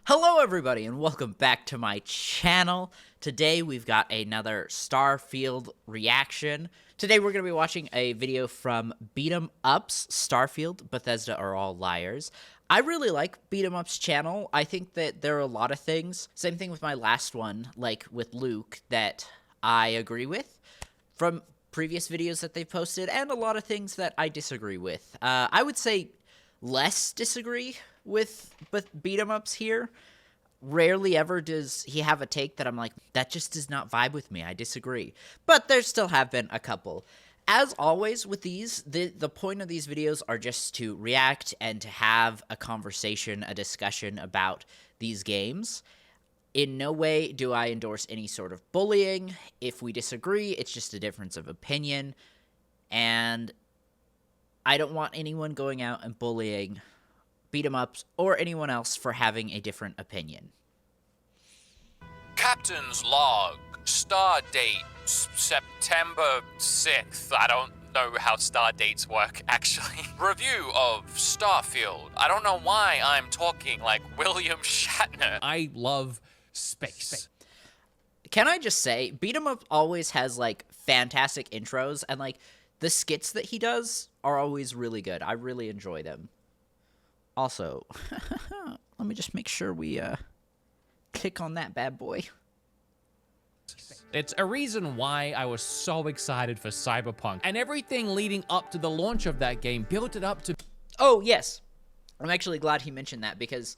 Hello everybody and welcome back to my channel. Today we've got another Starfield reaction. Today we're going to be watching a video from Beatemups, Starfield, Bethesda are all liars. I really like Beatemups' channel. I think that there are a lot of things, same thing with my last one, like with Luke, that I agree with from previous videos that they've posted, and a lot of things that I disagree with. I would say less disagree with Beatemups here. Rarely ever does he have a take that I'm like, that just does not vibe with me. I disagree. But there still have been a couple. As always with these, the point of these videos are just to react and to have a conversation, a discussion about these games. In no way do I endorse any sort of bullying. If we disagree, it's just a difference of opinion. And I don't want anyone going out and bullying Beatemups or anyone else for having a different opinion. Captain's log, star date, September 6th. I don't know how star dates work, actually. Review of Starfield. I don't know why I'm talking like William Shatner. I love space. Can I just say, Beatemup always has, like, fantastic intros, and, like, the skits that he does are always really good. I really enjoy them. Also, let me just make sure we click on that bad boy. It's a reason why I was so excited for Cyberpunk, and everything leading up to the launch of that game built it up to... Oh, yes. I'm actually glad he mentioned that, because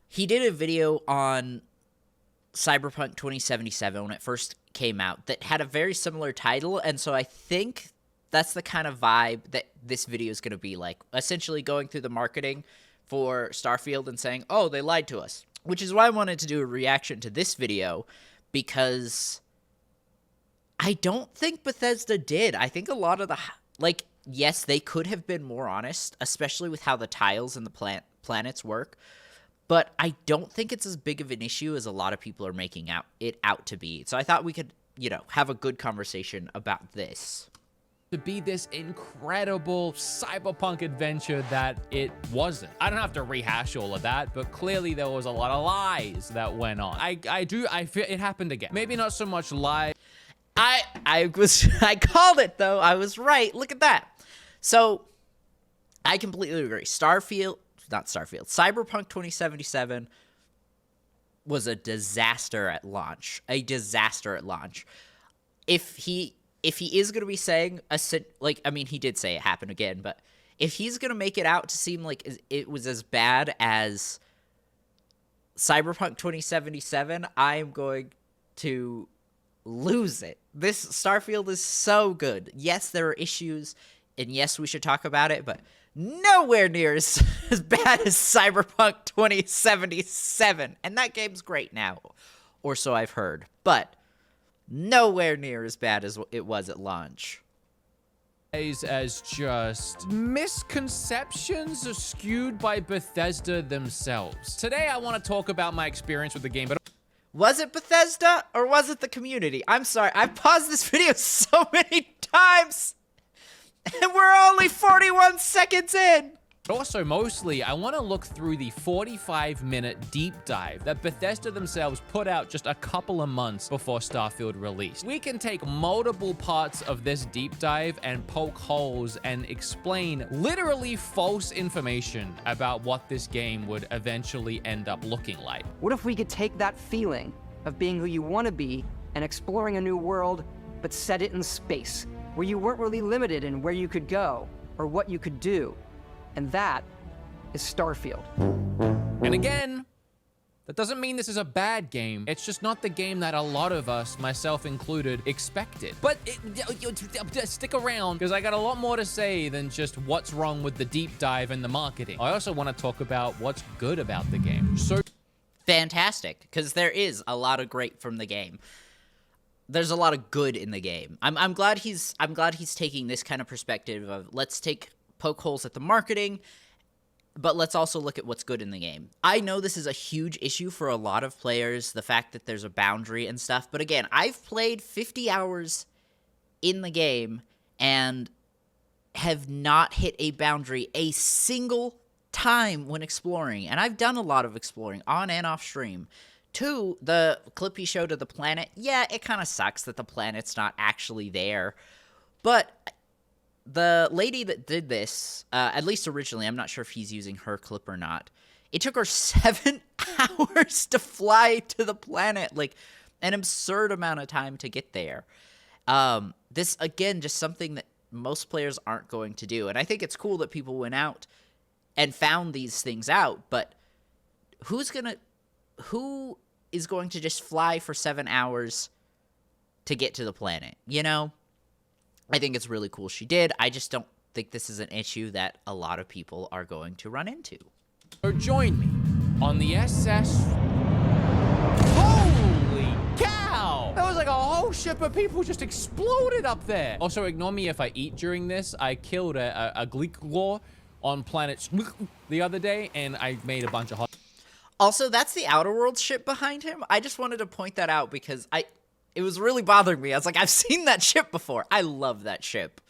he did a video on Cyberpunk 2077 when it first came out that had a very similar title, and so I think that's the kind of vibe that this video is going to be like. Essentially going through the marketing for Starfield and saying, oh, they lied to us. Which is why I wanted to do a reaction to this video, because I don't think Bethesda did. I think a lot of the, like, yes, they could have been more honest, especially with how the tiles and the planets work, but I don't think it's as big of an issue as a lot of people are making it out to be. So I thought we could, you know, have a good conversation about this. To be this incredible cyberpunk adventure that it wasn't. I don't have to rehash all of that, but clearly there was a lot of lies that went on. I feel it happened again. Maybe not so much lies. I called it though. I was right. Look at that. So I completely agree. Cyberpunk 2077 was a disaster at launch. A disaster at launch. If he is going to be saying, like, I mean, he did say it happened again, but if he's going to make it out to seem like it was as bad as Cyberpunk 2077, I am going to lose it. This Starfield is so good. Yes, there are issues, and yes, we should talk about it, but nowhere near as bad as Cyberpunk 2077. And that game's great now, or so I've heard, but nowhere near as bad as it was at launch. As just misconceptions skewed by Bethesda themselves. Today, I want to talk about my experience with the game, but... Was it Bethesda, or was it the community? I'm sorry, I've paused this video so many times, and we're only 41 seconds in! But also, mostly, I want to look through the 45-minute deep dive that Bethesda themselves put out just a couple of months before Starfield released. We can take multiple parts of this deep dive and poke holes and explain literally false information about what this game would eventually end up looking like. What if we could take that feeling of being who you want to be and exploring a new world, but set it in space, where you weren't really limited in where you could go or what you could do? And that is Starfield. And again, that doesn't mean this is a bad game. It's just not the game that a lot of us, myself included, expected. But stick around, because I got a lot more to say than just what's wrong with the deep dive and the marketing. I also want to talk about what's good about the game. So fantastic, because there is a lot of great from the game. There's a lot of good in the game. I'm glad he's taking this kind of perspective of, let's poke holes at the marketing, but let's also look at what's good in the game. I know this is a huge issue for a lot of players, the fact that there's a boundary and stuff, but again, I've played 50 hours in the game and have not hit a boundary a single time when exploring, and I've done a lot of exploring on and off stream. 2, the clip he showed of the planet, yeah, it kind of sucks that the planet's not actually there. But the lady that did this, at least originally, I'm not sure if he's using her clip or not, it took her 7 hours to fly to the planet, like an absurd amount of time to get there. This, again, just something that most players aren't going to do. And I think it's cool that people went out and found these things out, but who is going to just fly for 7 hours to get to the planet, you know? I think it's really cool she did. I just don't think this is an issue that a lot of people are going to run into. Or join me on the SS. Holy cow! That was like a whole ship of people just exploded up there. Also, ignore me if I eat during this. I killed a Gleeklaw on planet the other day, and I made a bunch of hot. Also, that's the Outer Worlds ship behind him. I just wanted to point that out because it was really bothering me. I was like, I've seen that ship before. I love that ship.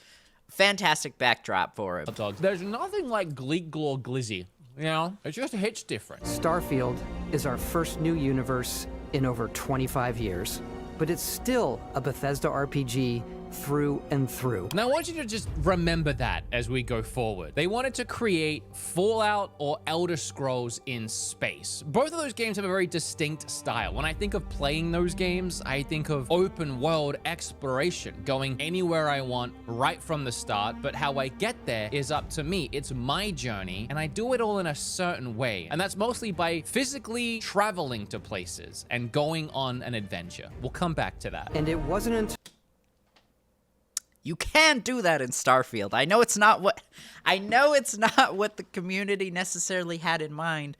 Fantastic backdrop for him. Dogs. There's nothing like Gleeklaw Glizzy. You know, it just hits different. Starfield is our first new universe in over 25 years, but it's still a Bethesda RPG through and through. Now, I want you to just remember that as we go forward. They wanted to create Fallout or Elder Scrolls in space. Both of those games have a very distinct style. When I think of playing those games, I think of open world exploration, going anywhere I want right from the start, but how I get there is up to me. It's my journey, and I do it all in a certain way. And that's mostly by physically traveling to places and going on an adventure. We'll come back to that. And it wasn't until You can do that in Starfield. I know it's not what the community necessarily had in mind,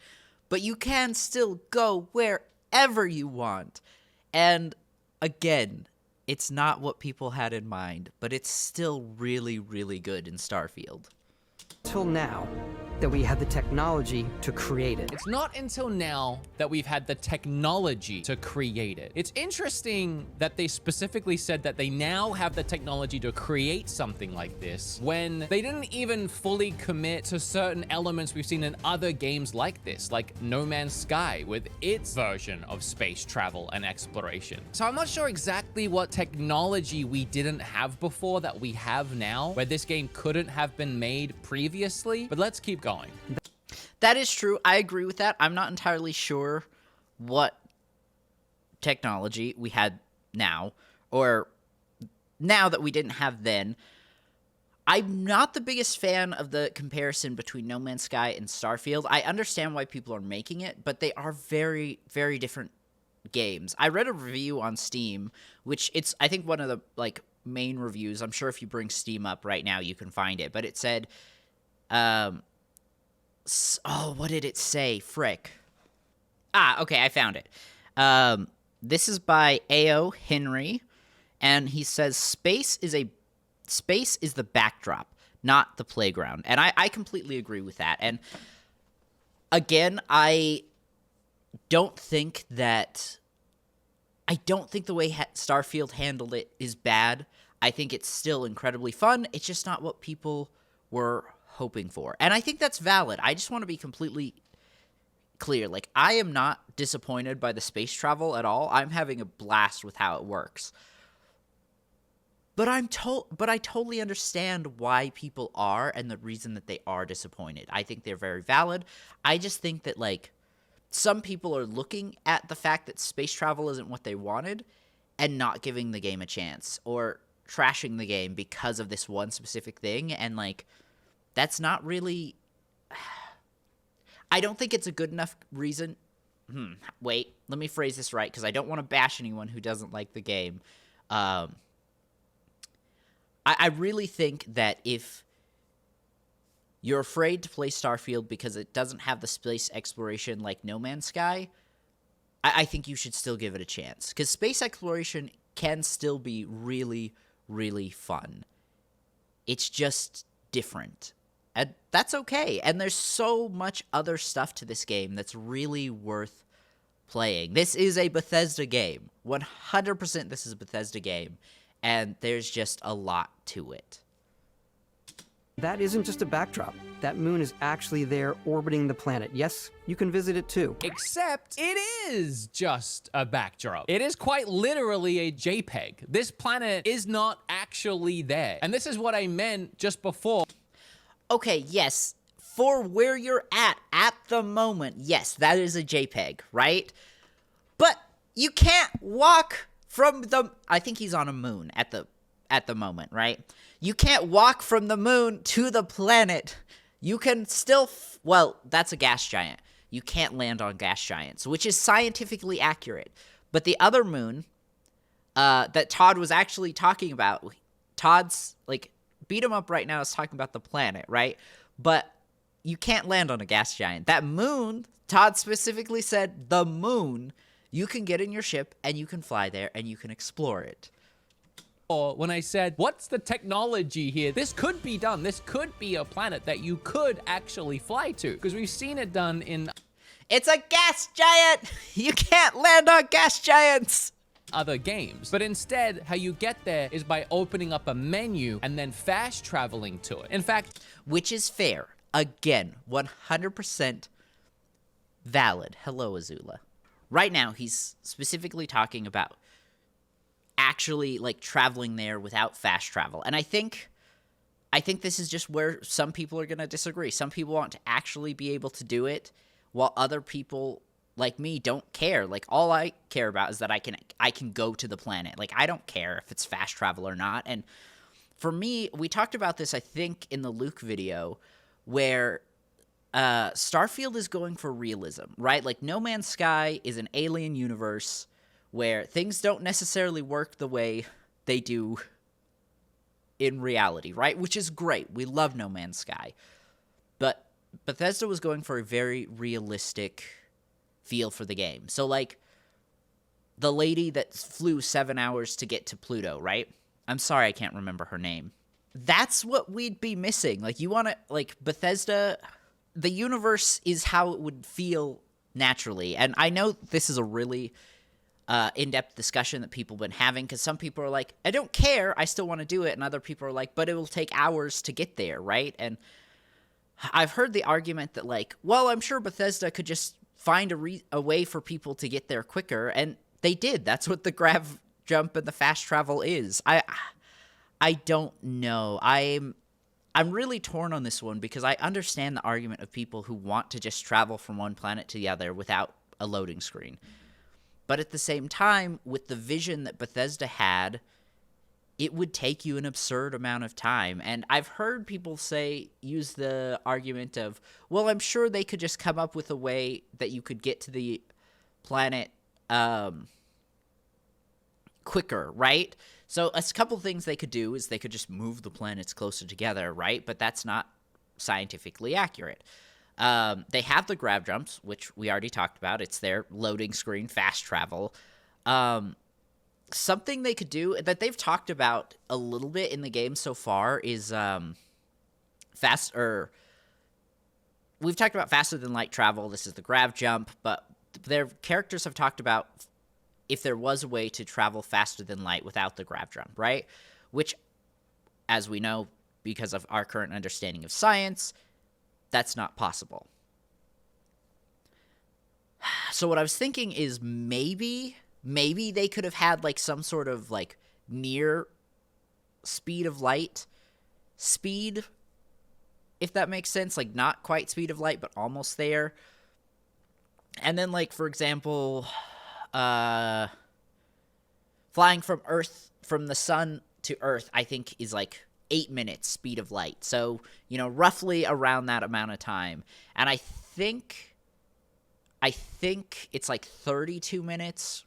but you can still go wherever you want. And again, it's not what people had in mind, but it's still really, really good in Starfield. Till now that we had the technology to create it. It's not until now that we've had the technology to create it. It's interesting that they specifically said that they now have the technology to create something like this when they didn't even fully commit to certain elements we've seen in other games like this, like No Man's Sky with its version of space travel and exploration. So I'm not sure exactly what technology we didn't have before that we have now, where this game couldn't have been made previously, but let's keep going. That is true. I agree with that. I'm not entirely sure what technology we had now, or now that we didn't have then. I'm not the biggest fan of the comparison between No Man's Sky and Starfield. I understand why people are making it, but they are very, very different games. I read a review on Steam, which it's, I think, one of the, like, main reviews. I'm sure if you bring Steam up right now, you can find it. But it said, what did it say? Frick. Okay, I found it. This is by A.O. Henry, and he says, Space is the backdrop, not the playground. And I completely agree with that. And again, I don't think the way Starfield handled it is bad. I think it's still incredibly fun. It's just not what people were hoping for. And I think that's valid. I just want to be completely clear. Like, I am not disappointed by the space travel at all. I'm having a blast with how it works. But I totally understand why people are and the reason that they are disappointed. I think they're very valid. I just think that, like, some people are looking at the fact that space travel isn't what they wanted and not giving the game a chance, or trashing the game because of this one specific thing. And, like, that's not really... I don't think it's a good enough reason... Wait, let me phrase this right, because I don't want to bash anyone who doesn't like the game. I really think that if you're afraid to play Starfield because it doesn't have the space exploration like No Man's Sky, I think you should still give it a chance. Because space exploration can still be really, really fun. It's just different. And that's okay. And there's so much other stuff to this game that's really worth playing. This is a Bethesda game. 100% this is a Bethesda game. And there's just a lot to it. That isn't just a backdrop. That moon is actually there orbiting the planet. Yes, you can visit it too. Except it is just a backdrop. It is quite literally a JPEG. This planet is not actually there. And this is what I meant just before. Okay, yes, for where you're at the moment, yes, that is a JPEG, right? But you can't walk from the... I think he's on a moon at the moment, right? You can't walk from the moon to the planet. You can still... well, that's a gas giant. You can't land on gas giants, which is scientifically accurate. But the other moon that Todd was actually talking about, Todd's, like, Beat 'em Up right now is talking about the planet, right? But you can't land on a gas giant. That moon, Todd specifically said, the moon, you can get in your ship and you can fly there and you can explore it. Or when I said, what's the technology here? This could be done. This could be a planet that you could actually fly to, because we've seen it done in... It's a gas giant! You can't land on gas giants! Other games. But instead, how you get there is by opening up a menu and then fast traveling to it. In fact... Which is fair. Again, 100% valid. Hello, Azula. Right now, he's specifically talking about actually, like, traveling there without fast travel. And I think this is just where some people are going to disagree. Some people want to actually be able to do it, while other people, like me, don't care. Like, all I care about is that I can go to the planet. Like, I don't care if it's fast travel or not. And for me, we talked about this, I think, in the Luke video, where Starfield is going for realism, right? Like, No Man's Sky is an alien universe where things don't necessarily work the way they do in reality, right? Which is great. We love No Man's Sky. But Bethesda was going for a very realistic feel for the game. So, like, the lady that flew 7 hours to get to Pluto, right? I'm sorry I can't remember her name. That's what we'd be missing. Like, you want to, like, Bethesda, the universe is how it would feel naturally. And I know this is a really in-depth discussion that people have been having, because some people are like, I don't care, I still want to do it, and other people are like, but it will take hours to get there, right? And I've heard the argument that, like, well, I'm sure Bethesda could just find a way for people to get there quicker, and they did. That's what the grav jump and the fast travel is. I don't know. I'm really torn on this one, because I understand the argument of people who want to just travel from one planet to the other without a loading screen. But at the same time, with the vision that Bethesda had, it would take you an absurd amount of time. And I've heard people use the argument of, well, I'm sure they could just come up with a way that you could get to the planet quicker, right? So a couple things they could do is they could just move the planets closer together, right? But that's not scientifically accurate. They have the grav jumps, which we already talked about. It's their loading screen, fast travel. Something they could do that they've talked about a little bit in the game so far is we've talked about faster than light travel. This is the grav jump, but their characters have talked about if there was a way to travel faster than light without the grav jump, right? Which, as we know, because of our current understanding of science, that's not possible. So what I was thinking is maybe they could have had, like, some sort of, like, near speed of light speed, if that makes sense. Like, not quite speed of light, but almost there. And then, like, for example, flying from the sun to Earth, I think is, like, 8 minutes speed of light. So, you know, roughly around that amount of time. And I think it's like 32 minutes.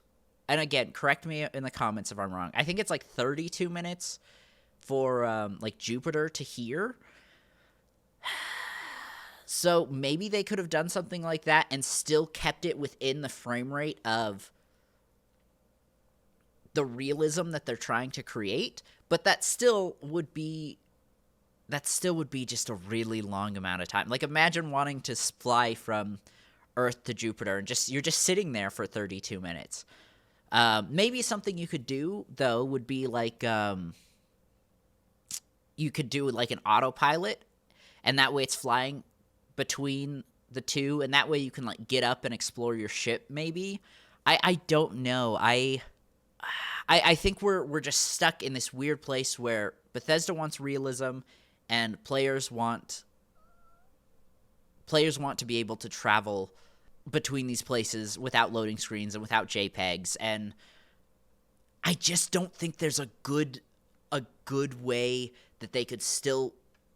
And again, correct me in the comments if I'm wrong. I think it's like 32 minutes for like Jupiter to here. So maybe they could have done something like that and still kept it within the frame rate of the realism that they're trying to create, but that still would be just a really long amount of time. Like, imagine wanting to fly from Earth to Jupiter and you're just sitting there for 32 minutes. Maybe something you could do, though, would be like, you could do like an autopilot, and that way it's flying between the two, and that way you can like get up and explore your ship maybe. I don't know. I think we're just stuck in this weird place where Bethesda wants realism and players want to be able to travel between these places without loading screens and without JPEGs, and I just don't think there's a good way that they could still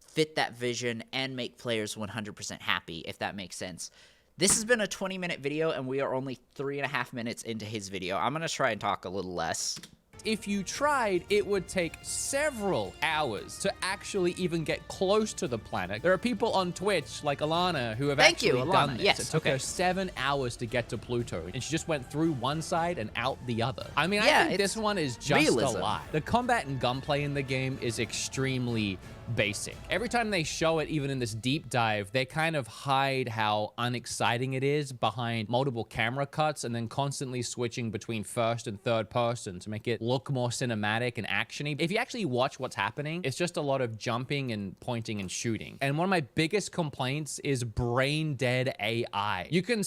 fit that vision and make players 100% happy, if that makes sense. This has been a 20-minute video, and we are only 3.5 minutes into his video. I'm going to try and talk a little less. If you tried, it would take several hours to actually even get close to the planet. There are people on Twitch, like Alana, who have done this. Yes, it took her 7 hours to get to Pluto, and she just went through one side and out the other. I mean, I think this one is just realism. a lie. The combat and gunplay in the game is extremely basic. Every time they show it, even in this deep dive, they kind of hide how unexciting it is behind multiple camera cuts and then constantly switching between first and third person to make it look more cinematic and actiony. If you actually watch what's happening, it's just a lot of jumping and pointing and shooting. And one of my biggest complaints is brain dead AI. You can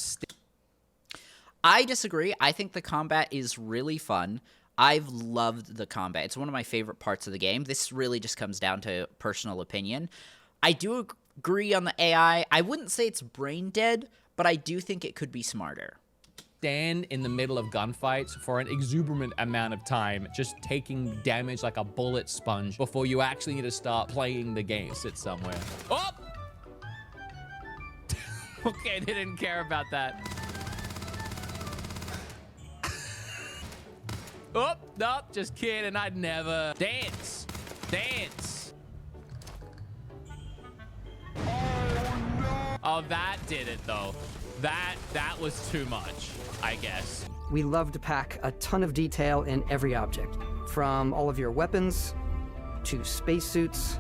I disagree. I think the combat is really fun. I've loved the combat. It's one of my favorite parts of the game. This really just comes down to personal opinion. I do agree on the AI. I wouldn't say it's brain dead, but I do think it could be smarter. Stand in the middle of gunfights for an exuberant amount of time, just taking damage like a bullet sponge before you actually need to start playing the game. Sit somewhere. Oh! Okay, they didn't care about that. Oh, nope, just kidding. I'd never. Dance. Dance. Oh, that did it, though. That was too much, I guess. We love to pack a ton of detail in every object, from all of your weapons, to spacesuits,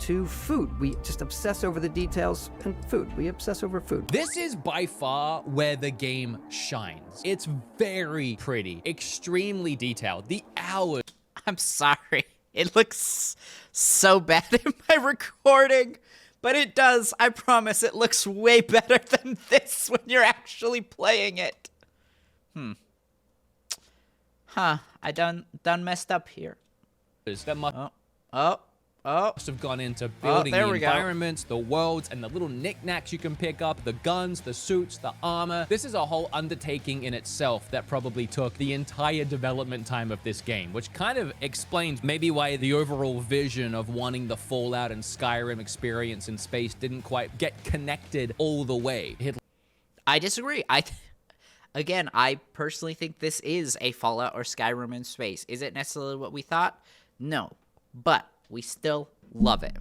to food. We just obsess over the details, and food. We obsess over food. This is by far where the game shines. It's very pretty, extremely detailed. The hours. I'm sorry. It looks so bad in my recording, but it does. I promise it looks way better than this when you're actually playing it. Huh. I done messed up here. That must have gone into building the environments, the worlds, and the little knickknacks you can pick up, the guns, the suits, the armor. This is a whole undertaking in itself that probably took the entire development time of this game, which kind of explains maybe why the overall vision of wanting the Fallout and Skyrim experience in space didn't quite get connected all the way. I disagree. Again, I personally think this is a Fallout or Skyrim in space. Is it necessarily what we thought? No. But we still love it.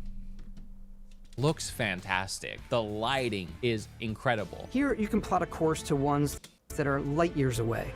Looks fantastic. The lighting is incredible. Here, you can plot a course to ones that are light years away.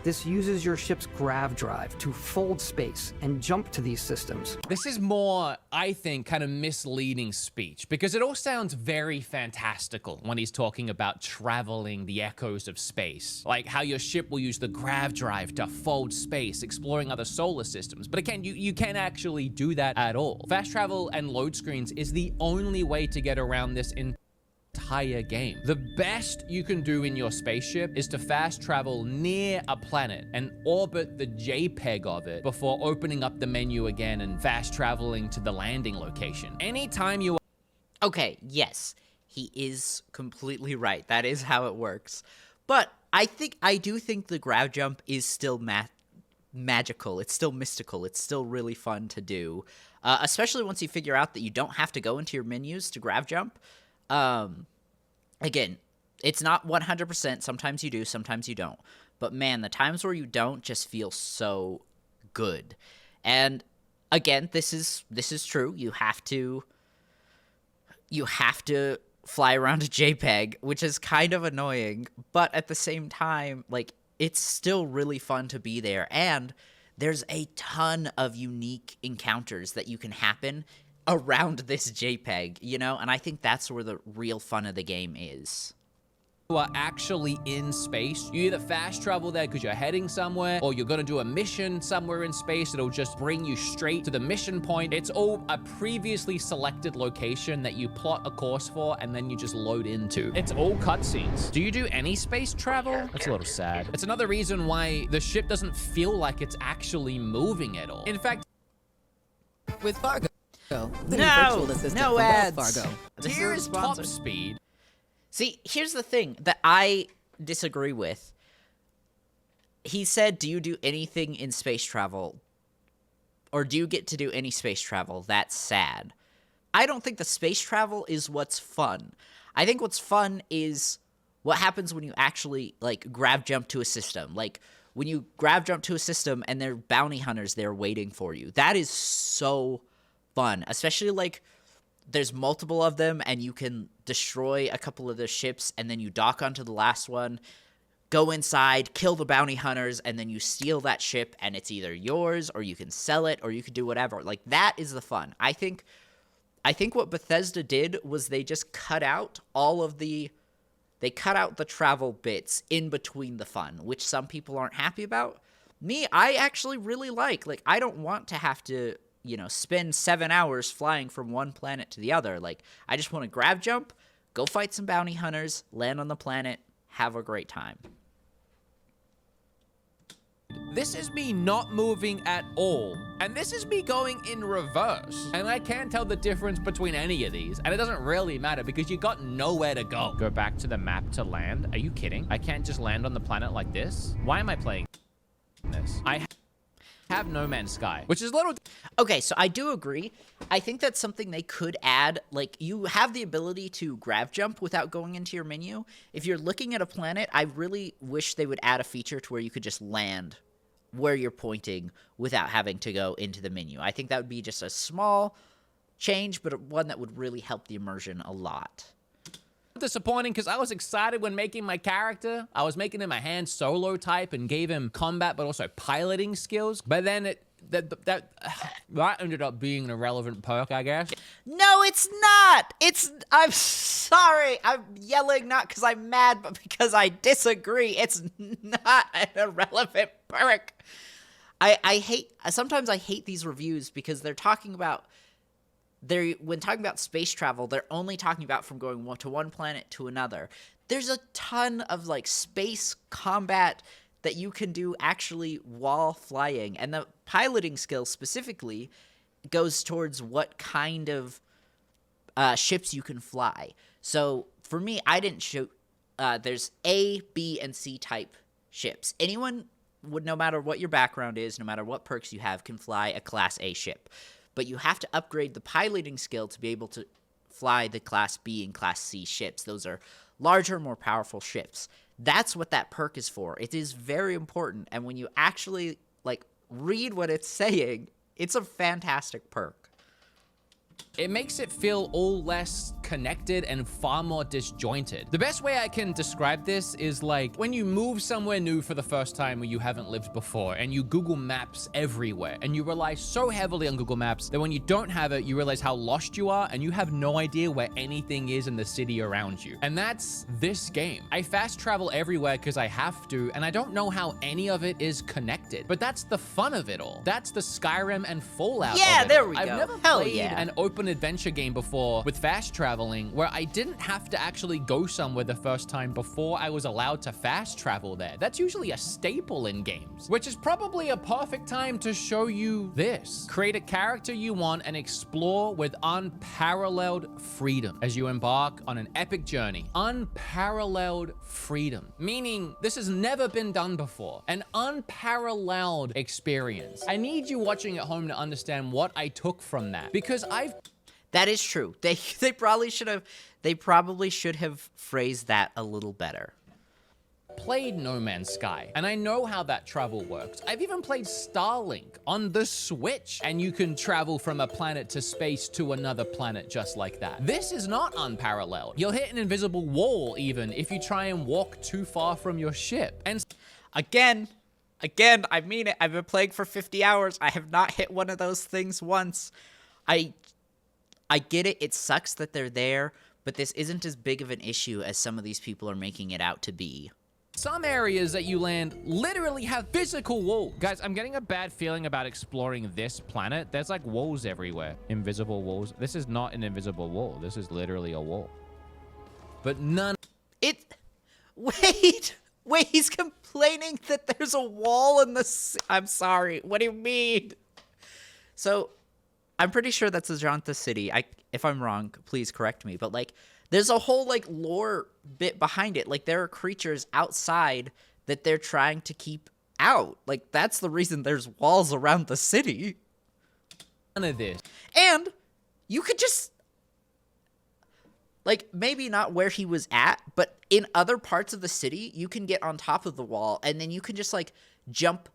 This uses your ship's grav drive to fold space and jump to these systems. This is more, I think, kind of misleading speech, because it all sounds very fantastical when he's talking about traveling the echoes of space, like how your ship will use the grav drive to fold space, exploring other solar systems. But again, you can't actually do that at all. Fast travel and load screens is the only way to get around this entire game. The best you can do in your spaceship is to fast travel near a planet and orbit the JPEG of it before opening up the menu again and fast traveling to the landing location. Anytime you... Okay, yes, he is completely right. That is how it works. But I do think the grav jump is still magical. It's still mystical. It's still really fun to do, especially once you figure out that you don't have to go into your menus to grav jump. Again, it's not 100%. Sometimes you do, sometimes you don't. But man, the times where you don't just feel so good. And again, this is true. You have to fly around a JPEG, which is kind of annoying, but at the same time, like, it's still really fun to be there. And there's a ton of unique encounters that you can happen around this JPEG, you know? And I think that's where the real fun of the game is. are actually in space. You either fast travel there because you're heading somewhere, or you're gonna do a mission somewhere in space. It'll just bring you straight to the mission point. It's all a previously selected location that you plot a course for, and then you just load into. It's all cutscenes. Do you do any space travel? That's a little sad. It's another reason why the ship doesn't feel like it's actually moving at all. In fact, With Fargo, the new No, virtual assistant no from ads. Fargo. This is a here's top sponsor. speed. See, here's the thing that I disagree with. He said, do you do anything in space travel? Or do you get to do any space travel? That's sad. I don't think the space travel is what's fun. I think what's fun is what happens when you actually, like, grab jump to a system. Like, when you grab jump to a system and there are bounty hunters there waiting for you. That is so fun. Especially, like, there's multiple of them and you can destroy a couple of the ships and then you dock onto the last one, go inside, kill the bounty hunters, and then you steal that ship and it's either yours or you can sell it or you can do whatever. Like, that is the fun. I think what Bethesda did was they just cut out the travel bits in between the fun, which some people aren't happy about. Me, I actually really like. Like, I don't want to have to, spend 7 hours flying from one planet to the other. Like, I just want to grab jump, go fight some bounty hunters, land on the planet, have a great time. This is me not moving at all. And this is me going in reverse. And I can't tell the difference between any of these. And it doesn't really matter because you got nowhere to go. Go back to the map to land? Are you kidding? I can't just land on the planet like this? Why am I playing this? I have No Man's Sky, which is a little... Okay, so I do agree. I think that's something they could add. Like, you have the ability to grab jump without going into your menu. If you're looking at a planet, I really wish they would add a feature to where you could just land where you're pointing without having to go into the menu. I think that would be just a small change, but one that would really help the immersion a lot. Disappointing because I was excited when making my character. I was making him a Han Solo type and gave him combat but also piloting skills. But then that ended up being an irrelevant perk, I guess. No, it's not. I'm sorry. I'm yelling not because I'm mad, but because I disagree. It's not an irrelevant perk. Sometimes I hate these reviews because they're talking about, when talking about space travel, they're only talking about from going to one planet to another. There's a ton of, like, space combat that you can do actually while flying, and the piloting skill specifically goes towards what kind of ships you can fly. So for me, I didn't show. There's A, B, and C type ships. Anyone would, no matter what your background is, no matter what perks you have, can fly a Class A ship. But you have to upgrade the piloting skill to be able to fly the Class B and Class C ships. Those are larger, more powerful ships. That's what that perk is for. It is very important, and when you actually, like, read what it's saying, it's a fantastic perk. It makes it feel all less connected and far more disjointed. The best way I can describe this is like when you move somewhere new for the first time where you haven't lived before and you Google Maps everywhere and you rely so heavily on Google Maps that when you don't have it, you realize how lost you are and you have no idea where anything is in the city around you. And that's this game. I fast travel everywhere because I have to, and I don't know how any of it is connected. But that's the fun of it all. That's the Skyrim and Fallout Yeah, of it there all. we I've go. never Hell played yeah. an open adventure game before with fast traveling where I didn't have to actually go somewhere the first time before I was allowed to fast travel there. That's usually a staple in games, which is probably a perfect time to show you this. Create a character you want and explore with unparalleled freedom as you embark on an epic journey. Unparalleled freedom, meaning this has never been done before. An unparalleled experience. I need you watching at home to understand what I took from that, because That is true. They probably should have phrased that a little better. played No Man's Sky, and I know how that travel works. I've even played Starlink on the Switch, and you can travel from a planet to space to another planet just like that. This is not unparalleled. You'll hit an invisible wall even if you try and walk too far from your ship. And Again, I mean it. I've been playing for 50 hours. I have not hit one of those things once. I get it. It sucks that they're there, but this isn't as big of an issue as some of these people are making it out to be. Some areas that you land literally have physical walls. Guys, I'm getting a bad feeling about exploring this planet. There's like walls everywhere. Invisible walls. This is not an invisible wall. This is literally a wall. But none... Wait, he's complaining that there's a wall in the... I'm sorry, what do you mean? So, I'm pretty sure that's Ajanta City. If I'm wrong, please correct me. But, like, there's a whole, like, lore bit behind it. Like, there are creatures outside that they're trying to keep out. Like, that's the reason there's walls around the city. None of this. And you could just... Like, maybe not where he was at, but in other parts of the city, you can get on top of the wall, and then you can just, like, jump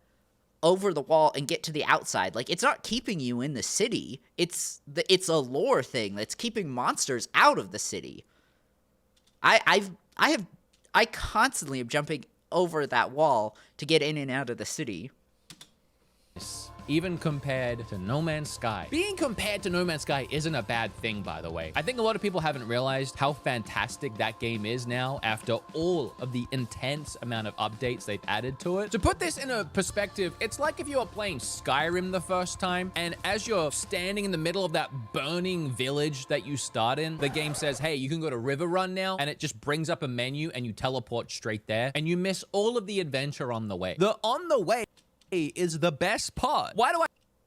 over the wall and get to the outside. Like, it's not keeping you in the city. It's a lore thing that's keeping monsters out of the city. I constantly am jumping over that wall to get in and out of the city. Even compared to No Man's Sky. Being compared to No Man's Sky isn't a bad thing, by the way. I think a lot of people haven't realized how fantastic that game is now after all of the intense amount of updates they've added to it. To put this in a perspective, it's like if you were playing Skyrim the first time, and as you're standing in the middle of that burning village that you start in, the game says, hey, you can go to River Run now, and it just brings up a menu and you teleport straight there, and you miss all of the adventure on the way. The on the way is the best part. Why do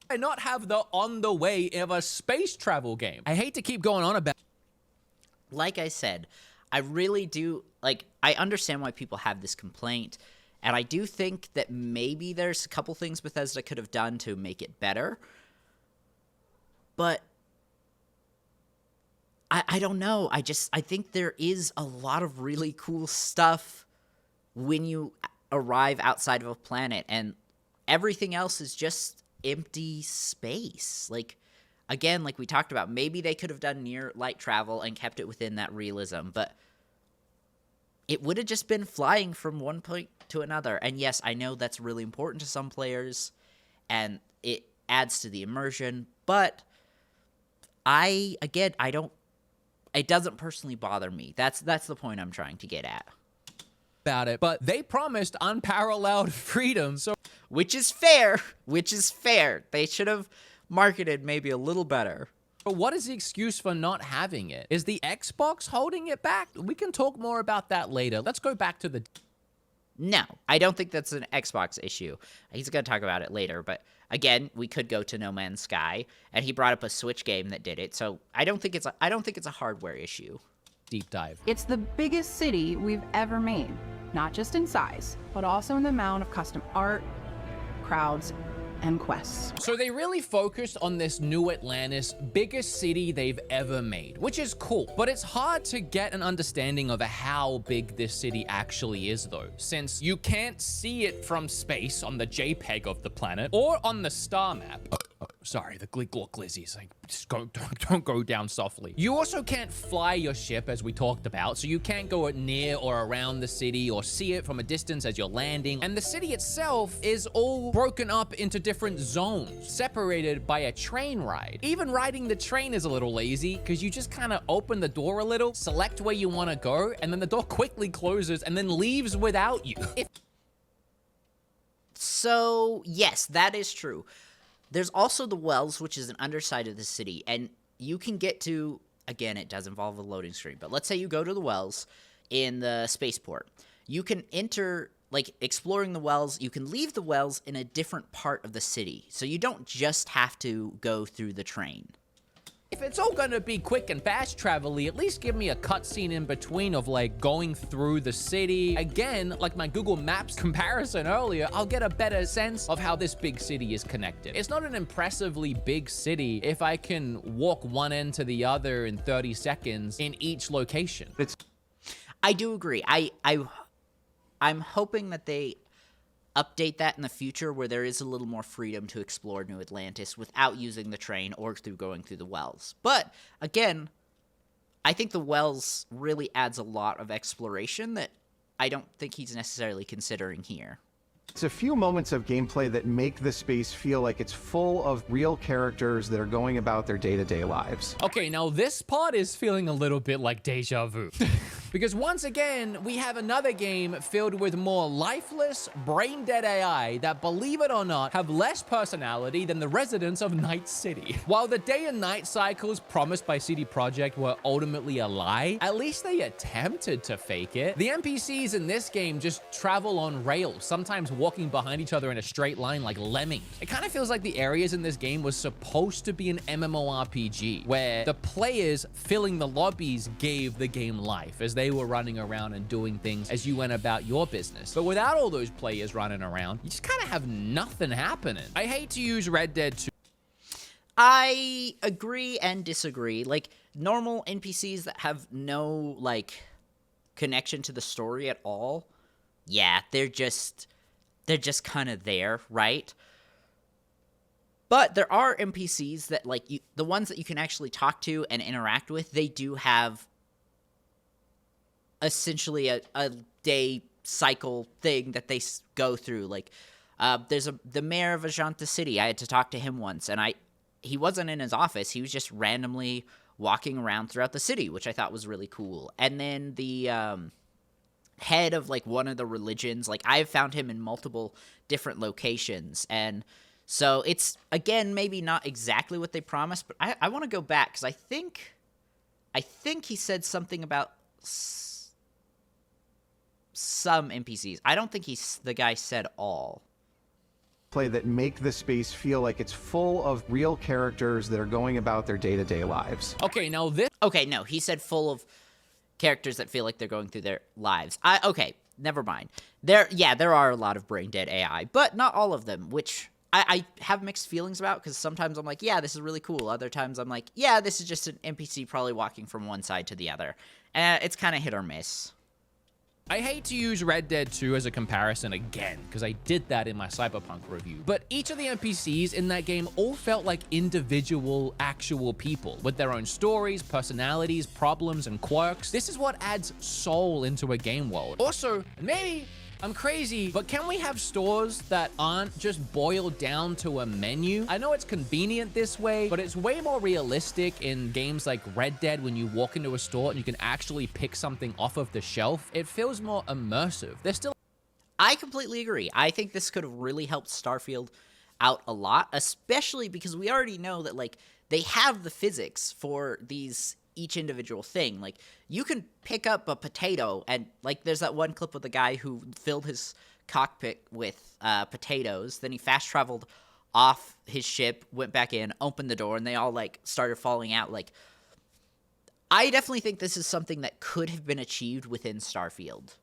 I not have the on the way of a space travel game? I hate to keep going on about... Like I said, I really do, like, I understand why people have this complaint, and I do think that maybe there's a couple things Bethesda could have done to make it better, but I don't know. I think there is a lot of really cool stuff when you arrive outside of a planet, and everything else is just empty space. Like, again, like we talked about, maybe they could have done near light travel and kept it within that realism, but it would have just been flying from one point to another. And yes, I know that's really important to some players, and it adds to the immersion, but it doesn't personally bother me. That's the point I'm trying to get at. About it, but they promised unparalleled freedom, so... Which is fair. They should have marketed maybe a little better. But what is the excuse for not having it? Is the Xbox holding it back? We can talk more about that later. Let's go back to the... No, I don't think that's an Xbox issue. He's going to talk about it later, but again, we could go to No Man's Sky, and he brought up a Switch game that did it, so I don't think it's a hardware issue. Deep dive. It's the biggest city we've ever made, not just in size, but also in the amount of custom art, crowds, and quests. So they really focused on this new Atlantis, biggest city they've ever made, which is cool. But it's hard to get an understanding of how big this city actually is though, since you can't see it from space on the JPEG of the planet or on the star map. Sorry, the glizzies, like, just don't go down softly. You also can't fly your ship, as we talked about, so you can't go near or around the city or see it from a distance as you're landing. And the city itself is all broken up into different zones, separated by a train ride. Even riding the train is a little lazy, because you just kind of open the door a little, select where you want to go, and then the door quickly closes and then leaves without you. So, yes, that is true. There's also the Wells, which is an underside of the city, and you can get to, again, it does involve a loading screen, but let's say you go to the Wells in the spaceport. You can enter, like, exploring the Wells, you can leave the Wells in a different part of the city, so you don't just have to go through the train. If it's all gonna be quick and fast travel-y, at least give me a cutscene in between of like going through the city. Again, like my Google Maps comparison earlier, I'll get a better sense of how this big city is connected. It's not an impressively big city if I can walk one end to the other in 30 seconds in each location. I do agree. I'm hoping that they update that in the future where there is a little more freedom to explore New Atlantis without using the train or through going through the Wells. But, again, I think the Wells really adds a lot of exploration that I don't think he's necessarily considering here. It's a few moments of gameplay that make the space feel like it's full of real characters that are going about their day-to-day lives. Okay, now this part is feeling a little bit like deja vu. Because once again, we have another game filled with more lifeless, brain-dead AI that, believe it or not, have less personality than the residents of Night City. While the day and night cycles promised by CD Projekt were ultimately a lie, at least they attempted to fake it. The NPCs in this game just travel on rails, sometimes walking behind each other in a straight line like lemmings. It kind of feels like the areas in this game was supposed to be an MMORPG, where the players filling the lobbies gave the game life as they were running around and doing things as you went about your business. But without all those players running around, you just kind of have nothing happening. I hate to use Red Dead 2. I agree and disagree. Like, normal NPCs that have no, like, connection to the story at all, yeah, they're just kind of there, right? But there are NPCs that, like, the ones that you can actually talk to and interact with, they do have essentially a day cycle thing that they go through. Like, there's the mayor of Ajanta City. I had to talk to him once, and he wasn't in his office. He was just randomly walking around throughout the city, which I thought was really cool. And then the head of, like, one of the religions, like, I've found him in multiple different locations. And so it's, again, maybe not exactly what they promised, but I want to go back, because I think he said something about some NPCs. I don't think the guy said all. Play that make the space feel like it's full of real characters that are going about their day-to-day lives. Okay, now this... Okay, no, he said full of characters that feel like they're going through their lives. Okay, never mind. There are a lot of brain-dead AI, but not all of them, which I have mixed feelings about, because sometimes I'm like, yeah, this is really cool. Other times I'm like, yeah, this is just an NPC probably walking from one side to the other. It's kind of hit or miss. I hate to use Red Dead 2 as a comparison again, because I did that in my Cyberpunk review, but each of the NPCs in that game all felt like individual, actual people, with their own stories, personalities, problems, and quirks. This is what adds soul into a game world. Also, maybe I'm crazy, but can we have stores that aren't just boiled down to a menu? I know it's convenient this way, but it's way more realistic in games like Red Dead when you walk into a store and you can actually pick something off of the shelf. It feels more immersive. There's still... I completely agree. I think this could have really helped Starfield out a lot, especially because we already know that, like, they have the physics for each individual thing. Like, you can pick up a potato, and, like, there's that one clip with the guy who filled his cockpit with potatoes, then he fast traveled off his ship, went back in, opened the door, and they all, like, started falling out. Like, I definitely think this is something that could have been achieved within Starfield.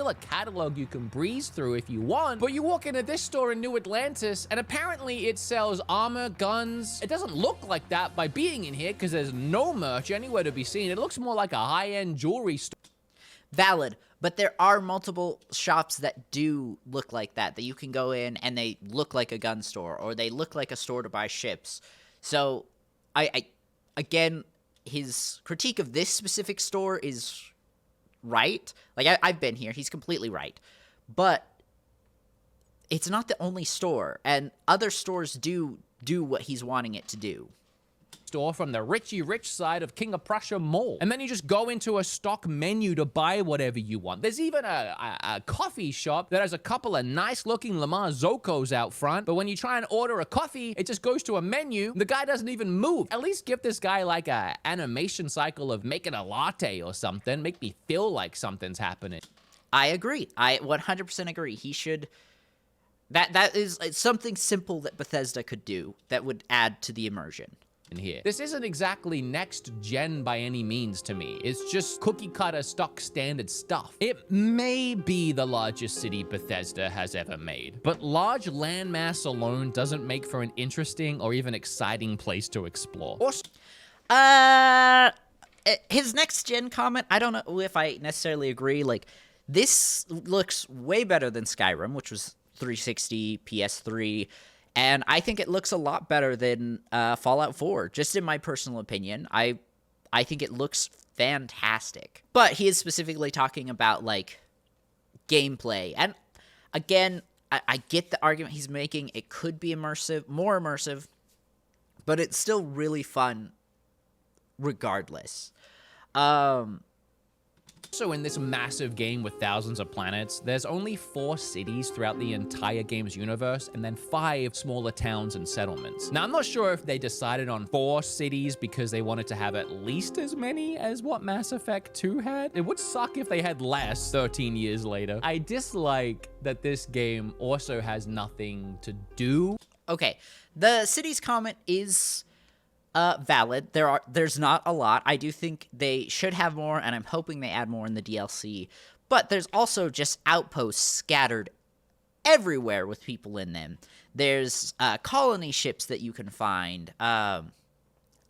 A catalog you can breeze through if you want, but you walk into this store in New Atlantis and apparently it sells armor, guns. It doesn't look like that by being in here because there's no merch anywhere to be seen. It looks more like a high-end jewelry store. Valid, but there are multiple shops that do look like that you can go in and they look like a gun store, or they look like a store to buy ships. So again, his critique of this specific store is right. Like, I've been here. He's completely right. But it's not the only store, and other stores do what he's wanting it to do. Store from the Richie Rich side of King of Prussia Mall. And then you just go into a stock menu to buy whatever you want. There's even a coffee shop that has a couple of nice-looking Lamar Zocos out front, but when you try and order a coffee, it just goes to a menu. The guy doesn't even move. At least give this guy, like, a animation cycle of making a latte or something. Make me feel like something's happening. I agree. I 100% agree. He should... That is something simple that Bethesda could do that would add to the immersion. In here. This isn't exactly next gen by any means to me. It's just cookie cutter stock standard stuff. It may be the largest city Bethesda has ever made, but large landmass alone doesn't make for an interesting or even exciting place to explore. His next gen comment, I don't know if I necessarily agree. Like, this looks way better than Skyrim, which was 360, PS3. And I think it looks a lot better than Fallout 4, just in my personal opinion. I think it looks fantastic. But he is specifically talking about, like, gameplay. And Again, I get the argument he's making. It could be immersive, more immersive, but it's still really fun regardless. So in this massive game with thousands of planets, there's only 4 cities throughout the entire game's universe, and then 5 smaller towns and settlements. Now, I'm not sure if they decided on 4 cities because they wanted to have at least as many as what Mass Effect 2 had. It would suck if they had less 13 years later. I dislike that this game also has nothing to do. Okay, the city's comment is valid. There's not a lot. I do think they should have more, and I'm hoping they add more in the DLC. But there's also just outposts scattered everywhere with people in them. There's colony ships that you can find. I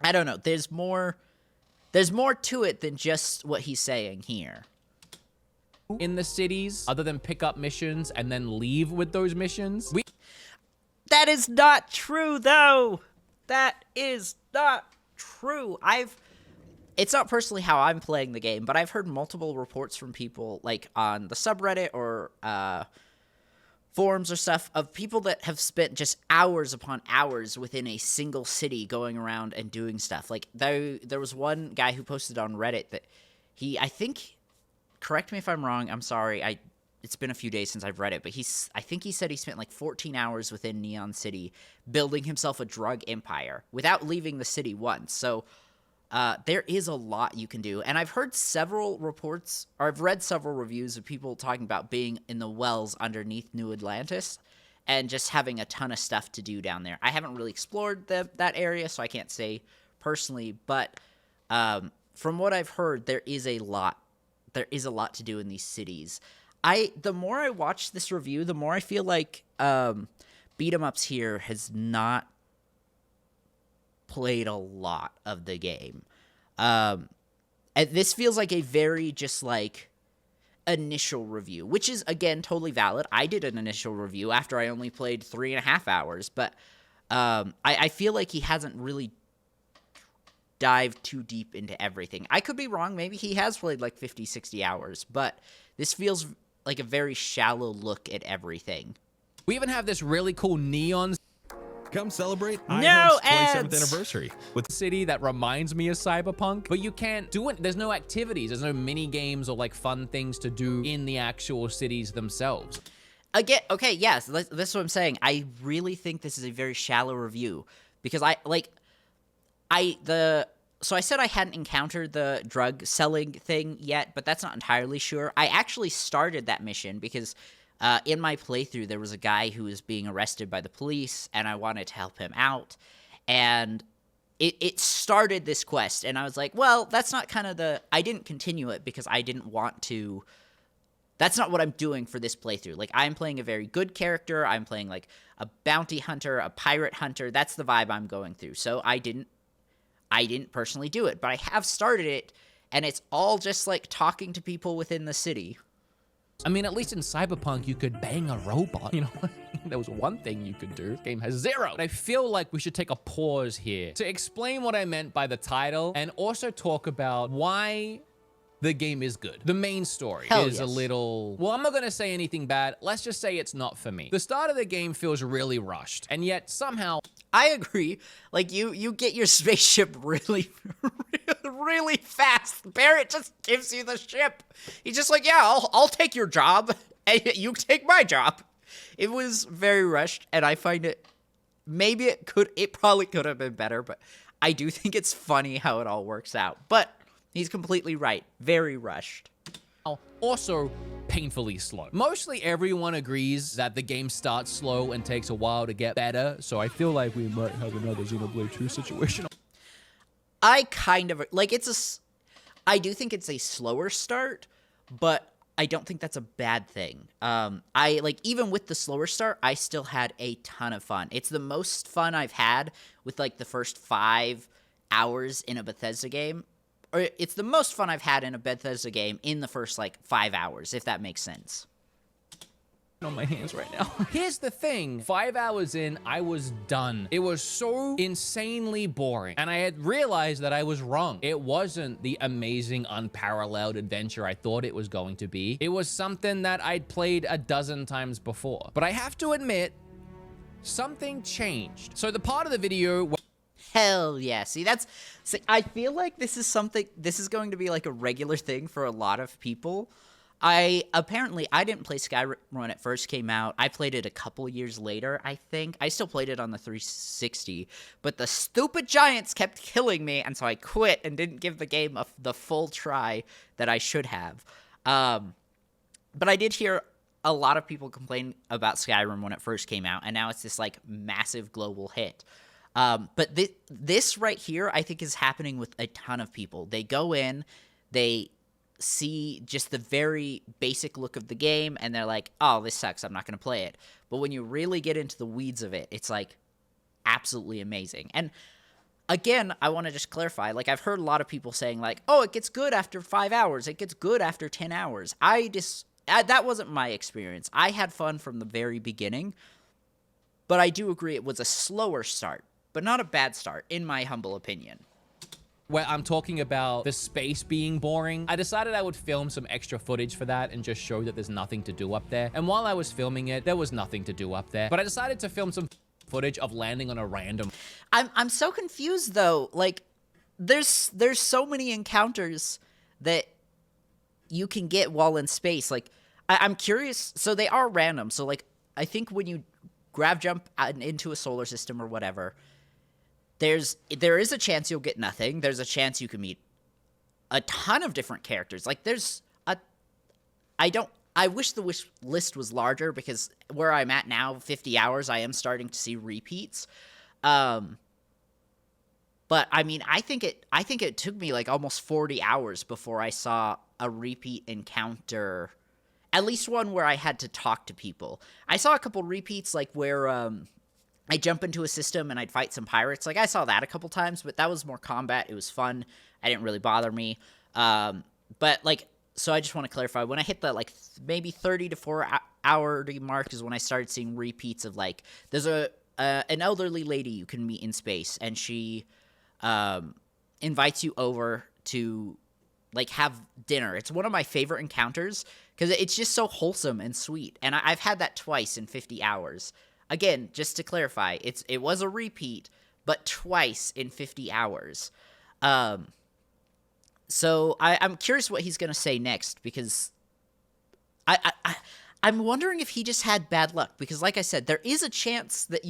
don't know. There's more to it than just what he's saying here. In the cities, other than pick up missions and then leave with those missions. That is not true, though. That is not true. It's not personally how I'm playing the game, but I've heard multiple reports from people, like on the subreddit or forums or stuff, of people that have spent just hours upon hours within a single city going around and doing stuff. Like, there was one guy who posted on Reddit that I think, correct me if I'm wrong, I'm sorry, it's been a few days since I've read it, but I think he said he spent like 14 hours within Neon City building himself a drug empire without leaving the city once. So there is a lot you can do. And I've heard several reports, or I've read several reviews of people talking about being in the wells underneath New Atlantis and just having a ton of stuff to do down there. I haven't really explored that area, so I can't say personally, but from what I've heard, there is a lot to do in these cities. The more I watch this review, the more I feel like Beatemups here has not played a lot of the game. And this feels like a very just like initial review, which is, again, totally valid. I did an initial review after I only played 3.5 hours, but I feel like he hasn't really dived too deep into everything. I could be wrong. Maybe he has played like 50, 60 hours, but this feels like a very shallow look at everything. We even have this really cool neon Come celebrate No iHope's 27th ads! anniversary with city that reminds me of Cyberpunk, but you can't do it. There's no activities, there's no mini games or like fun things to do in the actual cities themselves. Again, okay, yes, that's what I'm saying. I really think this is a very shallow review because so I said I hadn't encountered the drug selling thing yet, but that's not entirely sure. I actually started that mission because in my playthrough, there was a guy who was being arrested by the police, and I wanted to help him out. And it started this quest, and I was like, well, that's not kind of I didn't continue it because I didn't want to. That's not what I'm doing for this playthrough. Like, I'm playing a very good character. I'm playing, like, a bounty hunter, a pirate hunter. That's the vibe I'm going through. So I didn't personally do it, but I have started it, and it's all just, like, talking to people within the city. I mean, at least in Cyberpunk, you could bang a robot, you know? There was one thing you could do. This game has 0. I feel like we should take a pause here to explain what I meant by the title and also talk about why the game is good. The main story is a little... Well, I'm not going to say anything bad. Let's just say it's not for me. The start of the game feels really rushed, and yet somehow... I agree. Like, you get your spaceship really, really fast. Barrett just gives you the ship. He's just like, yeah, I'll take your job, and you take my job. It was very rushed, and I find it... Maybe it probably could have been better, but I do think it's funny how it all works out. But... he's completely right. Very rushed. Also painfully slow. Mostly everyone agrees that the game starts slow and takes a while to get better, so I feel like we might have another Xenoblade 2 situation. I kind of... like, I do think it's a slower start, but I don't think that's a bad thing. Even with the slower start, I still had a ton of fun. It's the most fun I've had with, like, the first 5 hours in a Bethesda game. Or it's the most fun I've had in a Bethesda game in the first, like, 5 hours, if that makes sense. on my hands right now. Here's the thing. 5 hours in, I was done. It was so insanely boring. And I had realized that I was wrong. It wasn't the amazing, unparalleled adventure I thought it was going to be. It was something that I'd played a dozen times before. But I have to admit, something changed. So the part of the video... Hell yeah. See, I feel like this is going to be like a regular thing for a lot of people. I didn't play Skyrim when it first came out. I played it a couple years later, I think. I still played it on the 360, but the stupid giants kept killing me, and so I quit and didn't give the game the full try that I should have. But I did hear a lot of people complain about Skyrim when it first came out, and now it's this like massive global hit. But this right here, I think, is happening with a ton of people. They go in, they see just the very basic look of the game, and they're like, oh, this sucks, I'm not going to play it. But when you really get into the weeds of it, it's like absolutely amazing. And again, I want to just clarify, like, I've heard a lot of people saying like, oh, it gets good after 5 hours, it gets good after 10 hours. That wasn't my experience. I had fun from the very beginning, but I do agree it was a slower start, but not a bad start, in my humble opinion. Where I'm talking about the space being boring, I decided I would film some extra footage for that and just show that there's nothing to do up there. And while I was filming it, there was nothing to do up there. But I decided to film some footage of landing on a random... I'm so confused, though. Like, there's so many encounters that you can get while in space. Like, I'm curious. So they are random. So, like, I think when you grav jump into a solar system or whatever... There is a chance you'll get nothing. There's a chance you can meet a ton of different characters. Like, I wish the wish list was larger, because where I'm at now, 50 hours, I am starting to see repeats. But I mean, I think it took me like almost 40 hours before I saw a repeat encounter, at least one where I had to talk to people. I saw a couple repeats, like where, I jump into a system and I'd fight some pirates. Like, I saw that a couple times, but that was more combat. It was fun. It didn't really bother me. But, like, so I just want to clarify. When I hit the, like, maybe 30 to 4 hour mark is when I started seeing repeats of, like, there's an elderly lady you can meet in space, and she invites you over to, like, have dinner. It's one of my favorite encounters because it's just so wholesome and sweet. And I've had that twice in 50 hours. Again, just to clarify, it was a repeat, but twice in 50 hours. So I'm curious what he's going to say next, because I'm wondering if he just had bad luck. Because like I said, there is a chance that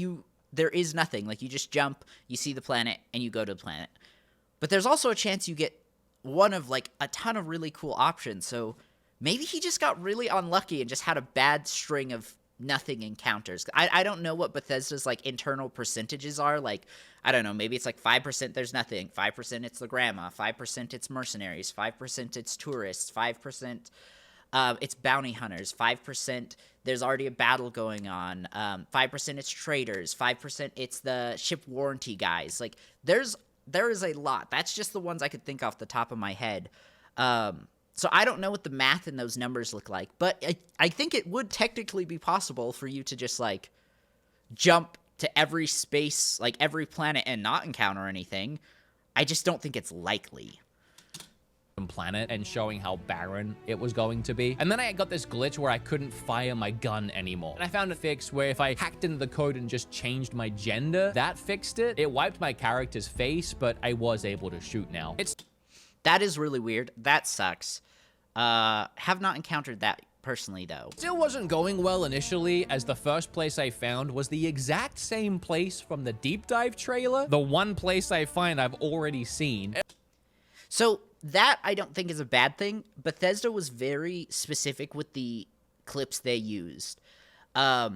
there is nothing. Like, you just jump, you see the planet, and you go to the planet. But there's also a chance you get one of, like, a ton of really cool options. So maybe he just got really unlucky and just had a bad string of nothing encounters. I don't know what Bethesda's, like, internal percentages are. Like, I don't know, maybe it's like 5% there's nothing, 5% it's the grandma, 5% it's mercenaries, 5% it's tourists, 5% it's bounty hunters, 5% there's already a battle going on, 5% it's traders, 5% it's the ship warranty guys. Like, there is a lot. That's just the ones I could think off the top of my head. So I don't know what the math in those numbers look like, but I think it would technically be possible for you to just, like, jump to every space, like, every planet, and not encounter anything. I just don't think it's likely. Planet and showing how barren it was going to be. And then I got this glitch where I couldn't fire my gun anymore. And I found a fix where if I hacked into the code and just changed my gender, that fixed it. It wiped my character's face, but I was able to shoot now. That is really weird. That sucks. Have not encountered that personally, though. Still wasn't going well initially, as the first place I found was the exact same place from the deep dive trailer. The one place I find I've already seen. So that I don't think is a bad thing. Bethesda was very specific with the clips they used. I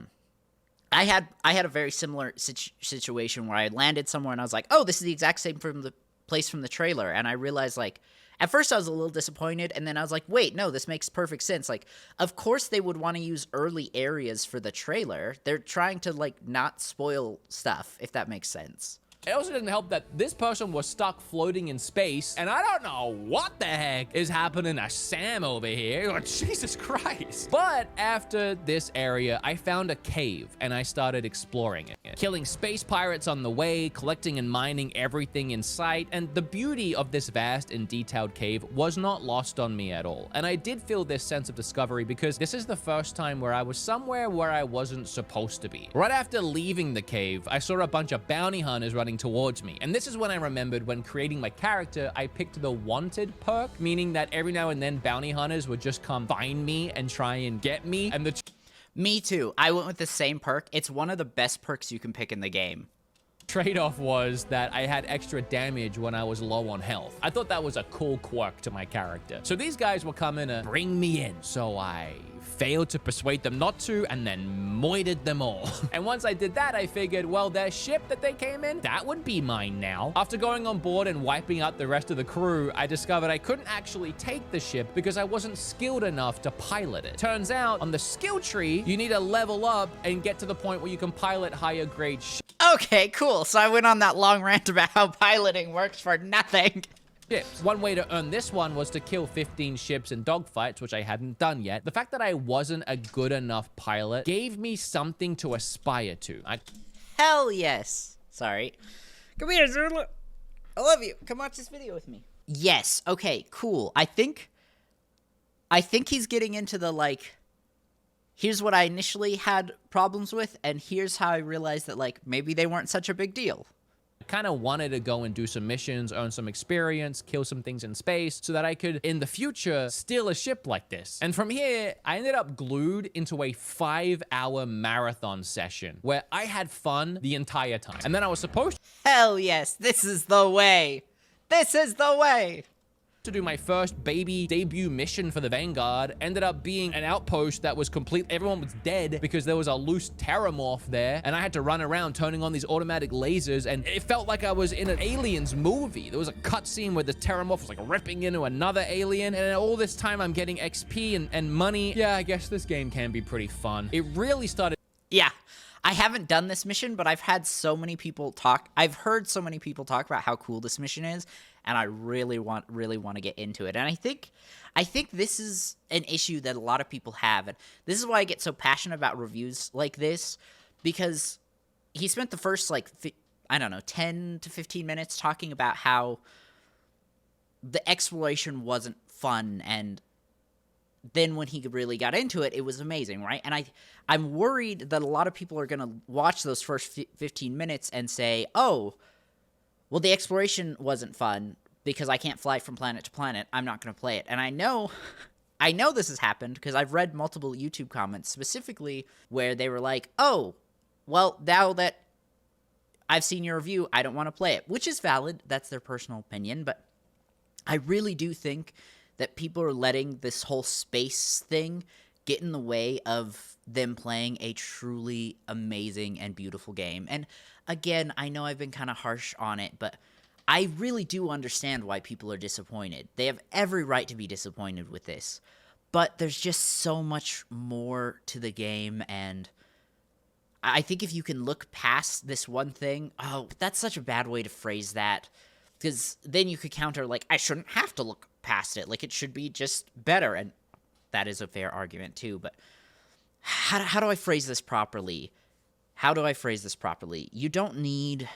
had a very similar situation where I landed somewhere and I was like, oh, this is the exact same from the place from the trailer. And I realized, like, at first I was a little disappointed, and then I was like, wait, no, this makes perfect sense. Like, of course they would want to use early areas for the trailer. They're trying to, like, not spoil stuff, if that makes sense. It also didn't help that this person was stuck floating in space, and I don't know what the heck is happening to Sam over here. Oh, Jesus Christ. But after this area, I found a cave, and I started exploring it, killing space pirates on the way, collecting and mining everything in sight, and the beauty of this vast and detailed cave was not lost on me at all. And I did feel this sense of discovery because this is the first time where I was somewhere where I wasn't supposed to be. Right after leaving the cave, I saw a bunch of bounty hunters running towards me. And this is when I remembered when creating my character, I picked the wanted perk, meaning that every now and then bounty hunters would just come find me and try and get me. And the Me too. I went with the same perk. It's one of the best perks you can pick in the game. trade-off was that I had extra damage when I was low on health. I thought that was a cool quirk to my character. So these guys were coming to bring me in. So I failed to persuade them not to, and then moited them all. And once I did that, I figured, well, their ship that they came in, that would be mine now. After going on board and wiping out the rest of the crew, I discovered I couldn't actually take the ship because I wasn't skilled enough to pilot it. Turns out, on the skill tree, you need to level up and get to the point where you can pilot higher grade ships. Okay, cool. So I went on that long rant about how piloting works for nothing. One way to earn this one was to kill 15 ships in dogfights, which I hadn't done yet. The fact that I wasn't a good enough pilot gave me something to aspire to. Hell yes. Sorry. Come here, Zerla. I love you. Come watch this video with me. Yes. Okay, cool. I think he's getting into the, like, here's what I initially had problems with, and here's how I realized that, like, maybe they weren't such a big deal. I kind of wanted to go and do some missions, earn some experience, kill some things in space, so that I could, in the future, steal a ship like this. And from here, I ended up glued into a 5-hour marathon session where I had fun the entire time. And then I was supposed Hell yes, this is the way. This is the way. to do my first baby debut mission for the Vanguard. Ended up being an outpost that was complete. Everyone was dead because there was a loose terramorph there, and I had to run around turning on these automatic lasers, and it felt like I was in an Aliens movie. There was a cutscene where the terramorph was like ripping into another alien, and all this time I'm getting XP and money. Yeah, I guess this game can be pretty fun. It really started. Yeah. I haven't done this mission, but I've heard so many people talk about how cool this mission is, and I really want to get into it. And I think this is an issue that a lot of people have, and this is why I get so passionate about reviews like this, because he spent the first, 10 to 15 minutes talking about how the exploration wasn't fun, and then when he really got into it, it was amazing, right? And I'm worried that a lot of people are going to watch those first 15 minutes and say, oh, well, the exploration wasn't fun because I can't fly from planet to planet. I'm not going to play it. And I know this has happened because I've read multiple YouTube comments specifically where they were like, oh, well, now that I've seen your review, I don't want to play it, which is valid. That's their personal opinion. But I really do think that people are letting this whole space thing get in the way of them playing a truly amazing and beautiful game. And again, I know I've been kind of harsh on it, but I really do understand why people are disappointed. They have every right to be disappointed with this. But there's just so much more to the game, and I think if you can look past this one thing, oh, that's such a bad way to phrase that, because then you could counter, like, I shouldn't have to look past it, like, it should be just better, and that is a fair argument too. But how do I phrase this properly? You don't need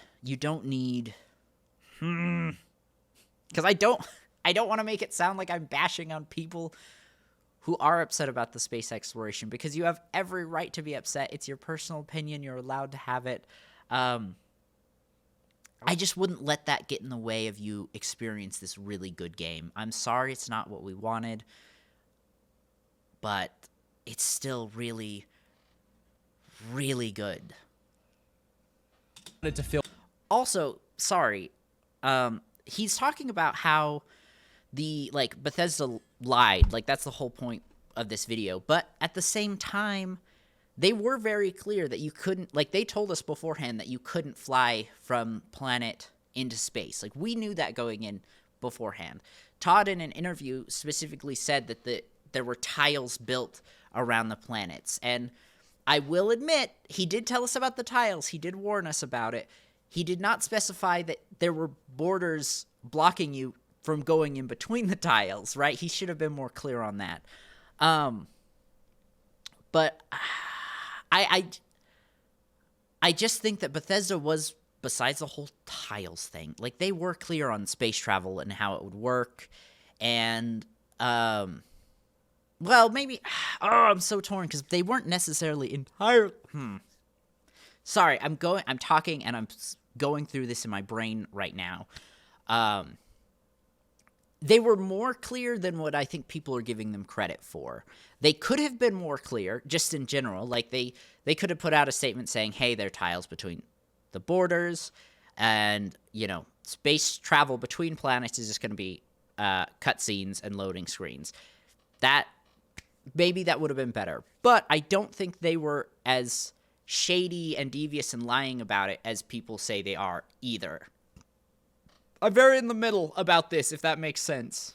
because I don't want to make it sound like I'm bashing on people who are upset about the space exploration, because you have every right to be upset. It's your personal opinion, you're allowed to have it. I just wouldn't let that get in the way of you experience this really good game. I'm sorry it's not what we wanted, but it's still really, really good. To feel. Also, sorry, he's talking about how Bethesda lied. That's the whole point of this video. But at the same time, they were very clear that you couldn't, they told us beforehand that you couldn't fly from planet into space. We knew that going in beforehand. Todd, in an interview, specifically said that there were tiles built around the planets. And I will admit, he did tell us about the tiles. He did warn us about it. he did not specify that there were borders blocking you from going in between the tiles, right? He should have been more clear on that. But I just think that Bethesda was, besides the whole tiles thing, like, they were clear on space travel and how it would work. And, well, maybe, I'm so torn because they weren't necessarily entirely, Sorry, I'm talking and I'm going through this in my brain right now. They were more clear than what I think people are giving them credit for. They could have been more clear, just in general. Like, they could have put out a statement saying, hey, there are tiles between the borders, and, you know, space travel between planets is just going to be cutscenes and loading screens. Maybe that would have been better. But I don't think they were as shady and devious and lying about it as people say they are either. I'm very in the middle about this, if that makes sense.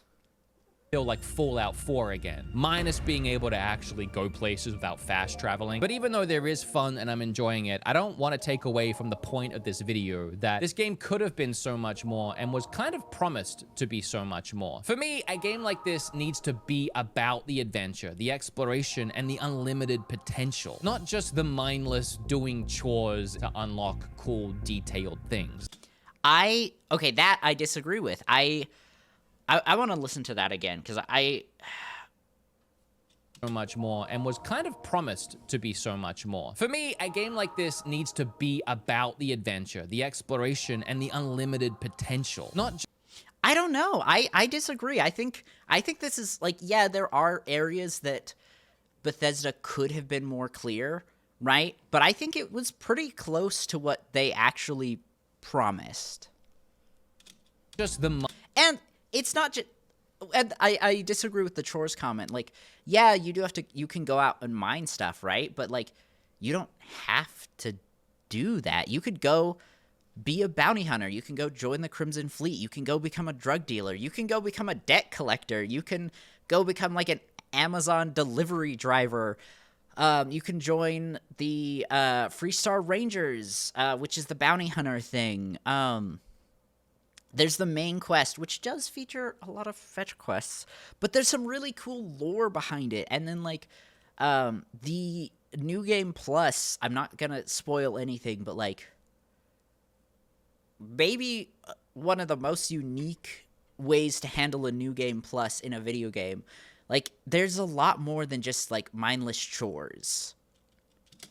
Feel like Fallout 4 again, minus being able to actually go places without fast traveling. But even though there is fun and I'm enjoying it, I don't want to take away from the point of this video that this game could have been so much more and was kind of promised to be so much more. For me, a game like this needs to be about the adventure, the exploration, and the unlimited potential, not just the mindless doing chores to unlock cool, detailed things. Okay, that I disagree with. I want to listen to that again, because so much more and was kind of promised to be so much more. For me, a game like this needs to be about the adventure, the exploration, and the unlimited potential, not just I don't know. I disagree. I think this is, like, yeah, there are areas that Bethesda could have been more clear, right? But I think it was pretty close to what they actually promised. And it's not just, and I disagree with the chores comment. Like, yeah, you can go out and mine stuff, right? But, like, you don't have to do that. You could go be a bounty hunter. You can go join the Crimson Fleet. You can go become a drug dealer. You can go become a debt collector. You can go become, like, an Amazon delivery driver. You can join the Freestar Rangers, which is the bounty hunter thing. There's the main quest, which does feature a lot of fetch quests, but there's some really cool lore behind it. And then, like, the New Game Plus, I'm not gonna spoil anything, but, like, maybe one of the most unique ways to handle a New Game Plus in a video game. Like, there's a lot more than just, like, mindless chores.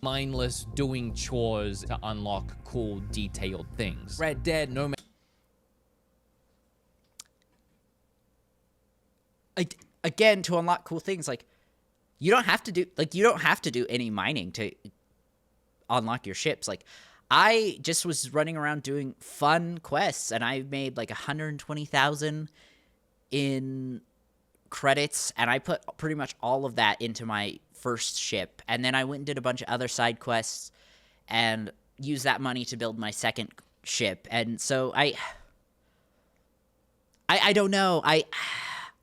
Mindless doing chores to unlock cool, detailed things. Red Dead, no man. Again, to unlock cool things, like, you don't have to do any mining to unlock your ships. Like, I just was running around doing fun quests, and I made, like, 120,000 in credits, and I put pretty much all of that into my first ship, and then I went and did a bunch of other side quests and used that money to build my second ship. And so I don't know.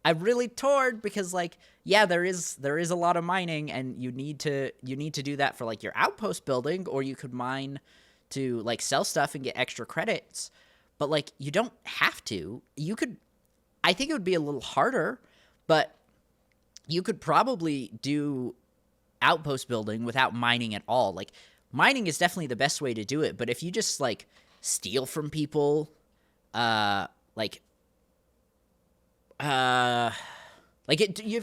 I'm really torn because, like, yeah, there is a lot of mining, and you need to do that for, like, your outpost building, or you could mine to, like, sell stuff and get extra credits. But, like, you don't have to. You could, I think it would be a little harder, but you could probably do outpost building without mining at all. Like, mining is definitely the best way to do it, but if you just, like, steal from people, if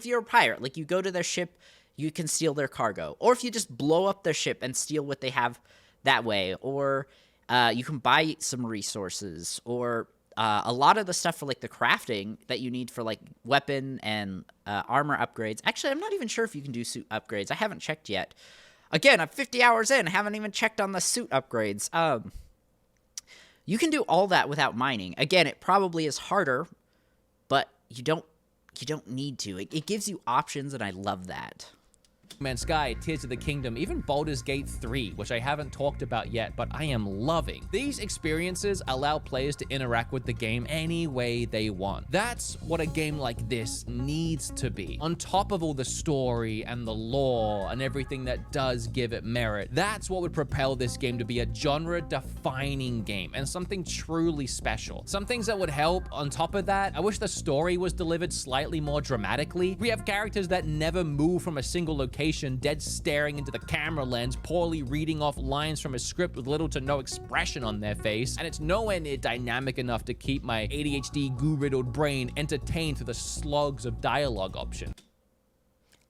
you're a pirate, like, you go to their ship, you can steal their cargo. Or if you just blow up their ship and steal what they have that way. Or you can buy some resources. Or a lot of the stuff for, like, the crafting that you need for, like, weapon and armor upgrades. Actually, I'm not even sure if you can do suit upgrades. I haven't checked yet. Again, I'm 50 hours in. I haven't even checked on the suit upgrades. You can do all that without mining. Again, it probably is harder, but you don't need to. It gives you options, and I love that. Man's Sky, Tears of the Kingdom, even Baldur's Gate 3, which I haven't talked about yet, but I am loving. These experiences allow players to interact with the game any way they want. That's what a game like this needs to be. On top of all the story and the lore and everything that does give it merit, that's what would propel this game to be a genre-defining game and something truly special. Some things that would help on top of that, I wish the story was delivered slightly more dramatically. We have characters that never move from a single location, dead staring into the camera lens, poorly reading off lines from a script with little to no expression on their face, and it's nowhere near dynamic enough to keep my ADHD goo-riddled brain entertained through the slugs of dialogue options.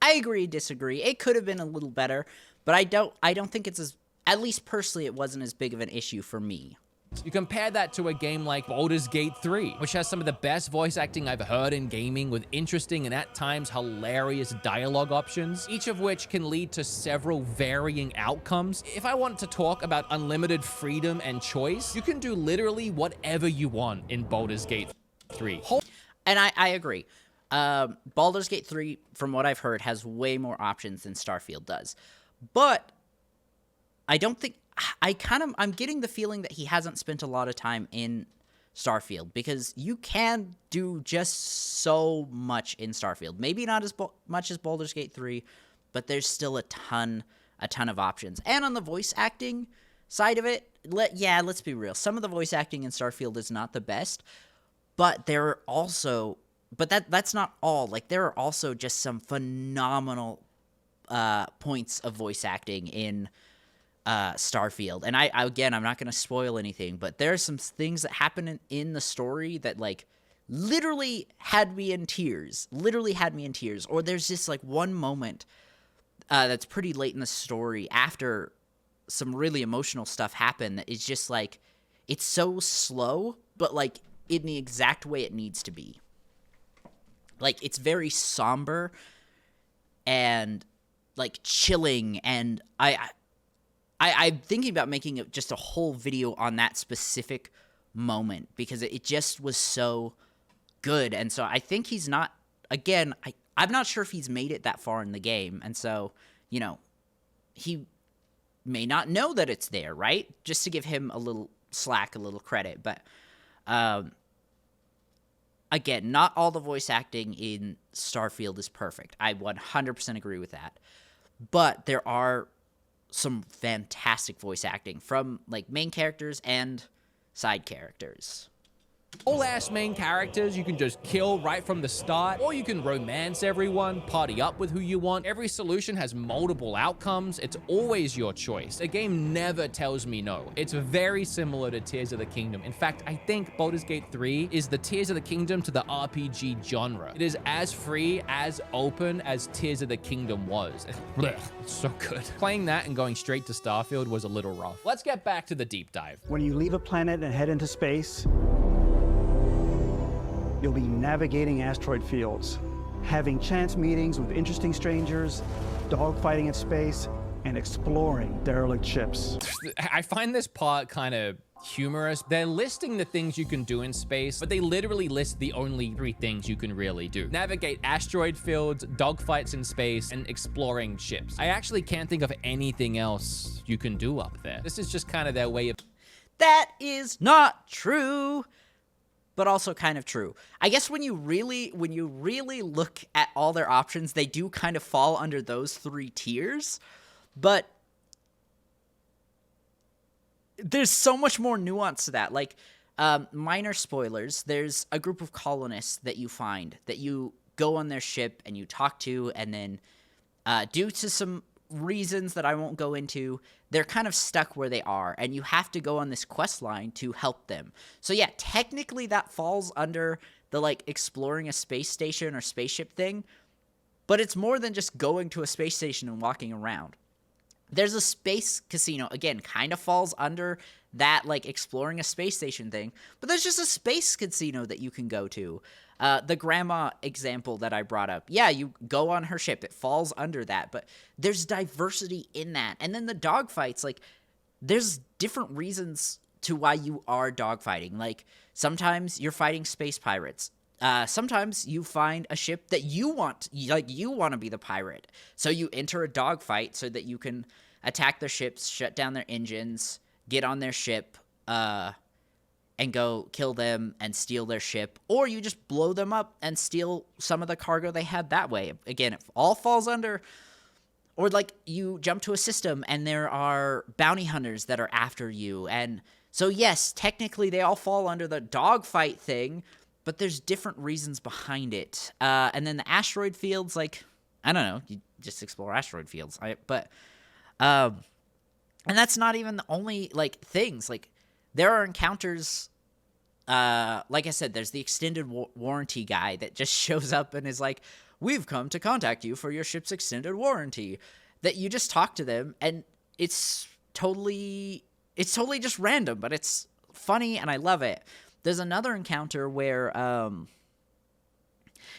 I agree, disagree. It could have been a little better, but I don't think it's as, at least personally, it wasn't as big of an issue for me. You compare that to a game like Baldur's Gate 3, which has some of the best voice acting I've heard in gaming with interesting and at times hilarious dialogue options, each of which can lead to several varying outcomes. If I want to talk about unlimited freedom and choice, you can do literally whatever you want in Baldur's Gate 3. And I agree. Baldur's Gate 3, from what I've heard, has way more options than Starfield does. But I don't think... I'm getting the feeling that he hasn't spent a lot of time in Starfield, because you can do just so much in Starfield. Maybe not as much as Baldur's Gate 3, but there's still a ton of options. And on the voice acting side of it, let's be real. Some of the voice acting in Starfield is not the best, but there are also... But that's not all. Like, there are also just some phenomenal points of voice acting in Starfield. And I'm not going to spoil anything, but there are some things that happen in the story that, like, literally had me in tears. Or there's just, like, one moment that's pretty late in the story after some really emotional stuff happened that is just, like, it's so slow, but, like, in the exact way it needs to be. Like, it's very somber and, like, chilling, and I'm thinking about making just a whole video on that specific moment, because it just was so good. And so I think he's not, again, I'm not sure if he's made it that far in the game, and so, you know, he may not know that it's there, right? Just to give him a little slack, a little credit, but, again, not all the voice acting in Starfield is perfect. I 100% agree with that. But there are some fantastic voice acting from, like, main characters and side characters. Whole-ass main characters you can just kill right from the start, or you can romance everyone, party up with who you want. Every solution has multiple outcomes. It's always your choice. The game never tells me no. It's very similar to Tears of the Kingdom. In fact, I think Baldur's Gate 3 is the Tears of the Kingdom to the RPG genre. It is as free, as open as Tears of the Kingdom was. Blech, it's so good. Playing that and going straight to Starfield was a little rough. Let's get back to the deep dive. When you leave a planet and head into space, you'll be navigating asteroid fields, having chance meetings with interesting strangers, dogfighting in space, and exploring derelict ships. I find this part kind of humorous. They're listing the things you can do in space, but they literally list the only 3 things you can really do: navigate asteroid fields, dogfights in space, and exploring ships. I actually can't think of anything else you can do up there. This is just kind of their way of... That is not true, but also kind of true. I guess when you really look at all their options, they do kind of fall under those 3 tiers, but there's so much more nuance to that. Like, minor spoilers, there's a group of colonists that you find, that you go on their ship and you talk to, and then due to some reasons that I won't go into, they're kind of stuck where they are, and you have to go on this quest line to help them. So yeah, technically that falls under the, like, exploring a space station or spaceship thing, but it's more than just going to a space station and walking around. There's a space casino, again, kind of falls under that, like, exploring a space station thing, but there's just a space casino that you can go to. The grandma example that I brought up, yeah, you go on her ship, it falls under that, but there's diversity in that. And then the dogfights, like, there's different reasons to why you are dogfighting. Like, sometimes you're fighting space pirates. sometimes you find a ship that you want to be the pirate. So you enter a dogfight so that you can attack their ships, shut down their engines, get on their ship, and go kill them and steal their ship, or you just blow them up and steal some of the cargo they had that way. Again, it all falls under, or like you jump to a system and there are bounty hunters that are after you. And so yes, technically they all fall under the dogfight thing, but there's different reasons behind it. And then the asteroid fields, like, I don't know, you just explore asteroid fields. And that's not even the only, like, things. Like, there are encounters, like I said, there's the extended warranty guy that just shows up and is like, we've come to contact you for your ship's extended warranty. That you just talk to them, and it's totally just random, but it's funny, and I love it. There's another encounter where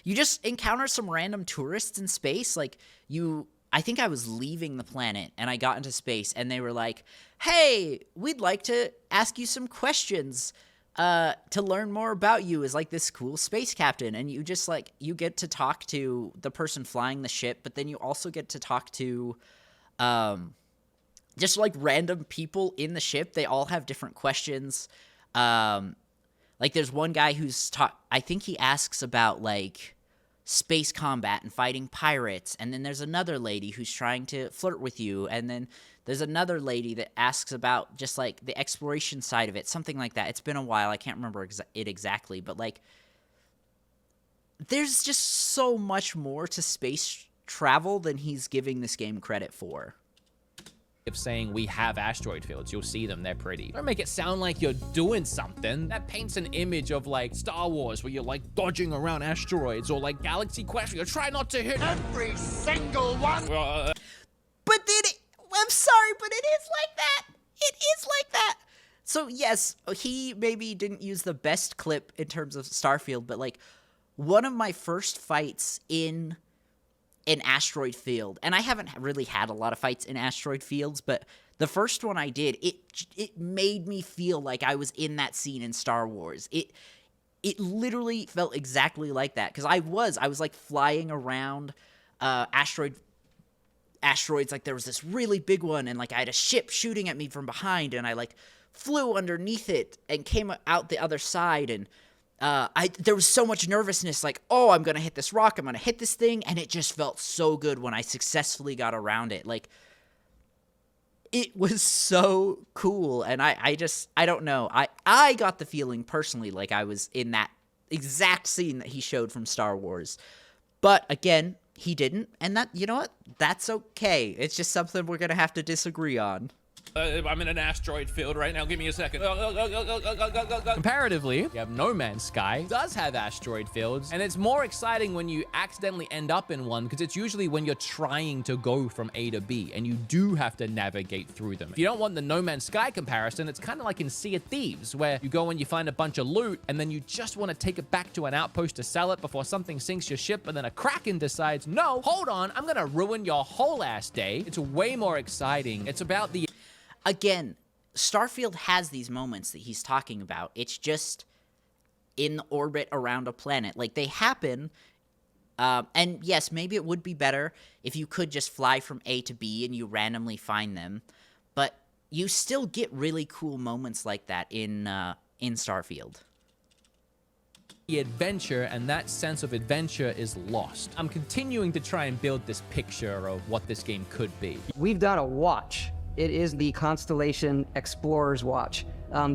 you just encounter some random tourists in space. Like, I think I was leaving the planet, and I got into space, and they were like, hey, we'd like to ask you some questions to learn more about you as, like, this cool space captain. And you just, like, you get to talk to the person flying the ship, but then you also get to talk to just, like, random people in the ship. They all have different questions. Like, there's one guy who's I think he asks about, like, space combat and fighting pirates, and then there's another lady who's trying to flirt with you, and then there's another lady that asks about just, like, the exploration side of it, something like that. It's been a while, I can't remember it exactly, but, like, there's just so much more to space travel than he's giving this game credit for. Of saying we have asteroid fields, you'll see them, they're pretty. Don't make it sound like you're doing something. That paints an image of, like, Star Wars where you're, like, dodging around asteroids, or, like, Galaxy Quest where you try not to hit every single one. But then I'm sorry, but it is like that. It is like that. So yes, he maybe didn't use the best clip in terms of Starfield, but, like, one of my first fights in an asteroid field, and I haven't really had a lot of fights in asteroid fields, but the first one I did, it made me feel like I was in that scene in Star Wars. It literally felt exactly like that, because I was like flying around asteroids. Like, there was this really big one, and, like, I had a ship shooting at me from behind, and I, like, flew underneath it and came out the other side, and there was so much nervousness, like, oh, I'm gonna hit this rock, I'm gonna hit this thing, and it just felt so good when I successfully got around it. Like, it was so cool, and I don't know, I got the feeling personally like I was in that exact scene that he showed from Star Wars. But again, he didn't, and that, you know what, that's okay. It's just something we're gonna have to disagree on. I'm in an asteroid field right now. Give me a second. Comparatively, you have No Man's Sky. It does have asteroid fields, and it's more exciting when you accidentally end up in one, because it's usually when you're trying to go from A to B, and you do have to navigate through them. If you don't want the No Man's Sky comparison, it's kind of like in Sea of Thieves, where you go and you find a bunch of loot, and then you just want to take it back to an outpost to sell it before something sinks your ship, and then a Kraken decides, no, hold on, I'm gonna ruin your whole ass day. It's way more exciting. It's about the... Again, Starfield has these moments that he's talking about. It's just in orbit around a planet. Like, they happen, and yes, maybe it would be better if you could just fly from A to B and you randomly find them, but you still get really cool moments like that in Starfield. The adventure, and that sense of adventure is lost. I'm continuing to try and build this picture of what this game could be. We've done a watch. It is the Constellation Explorer's Watch.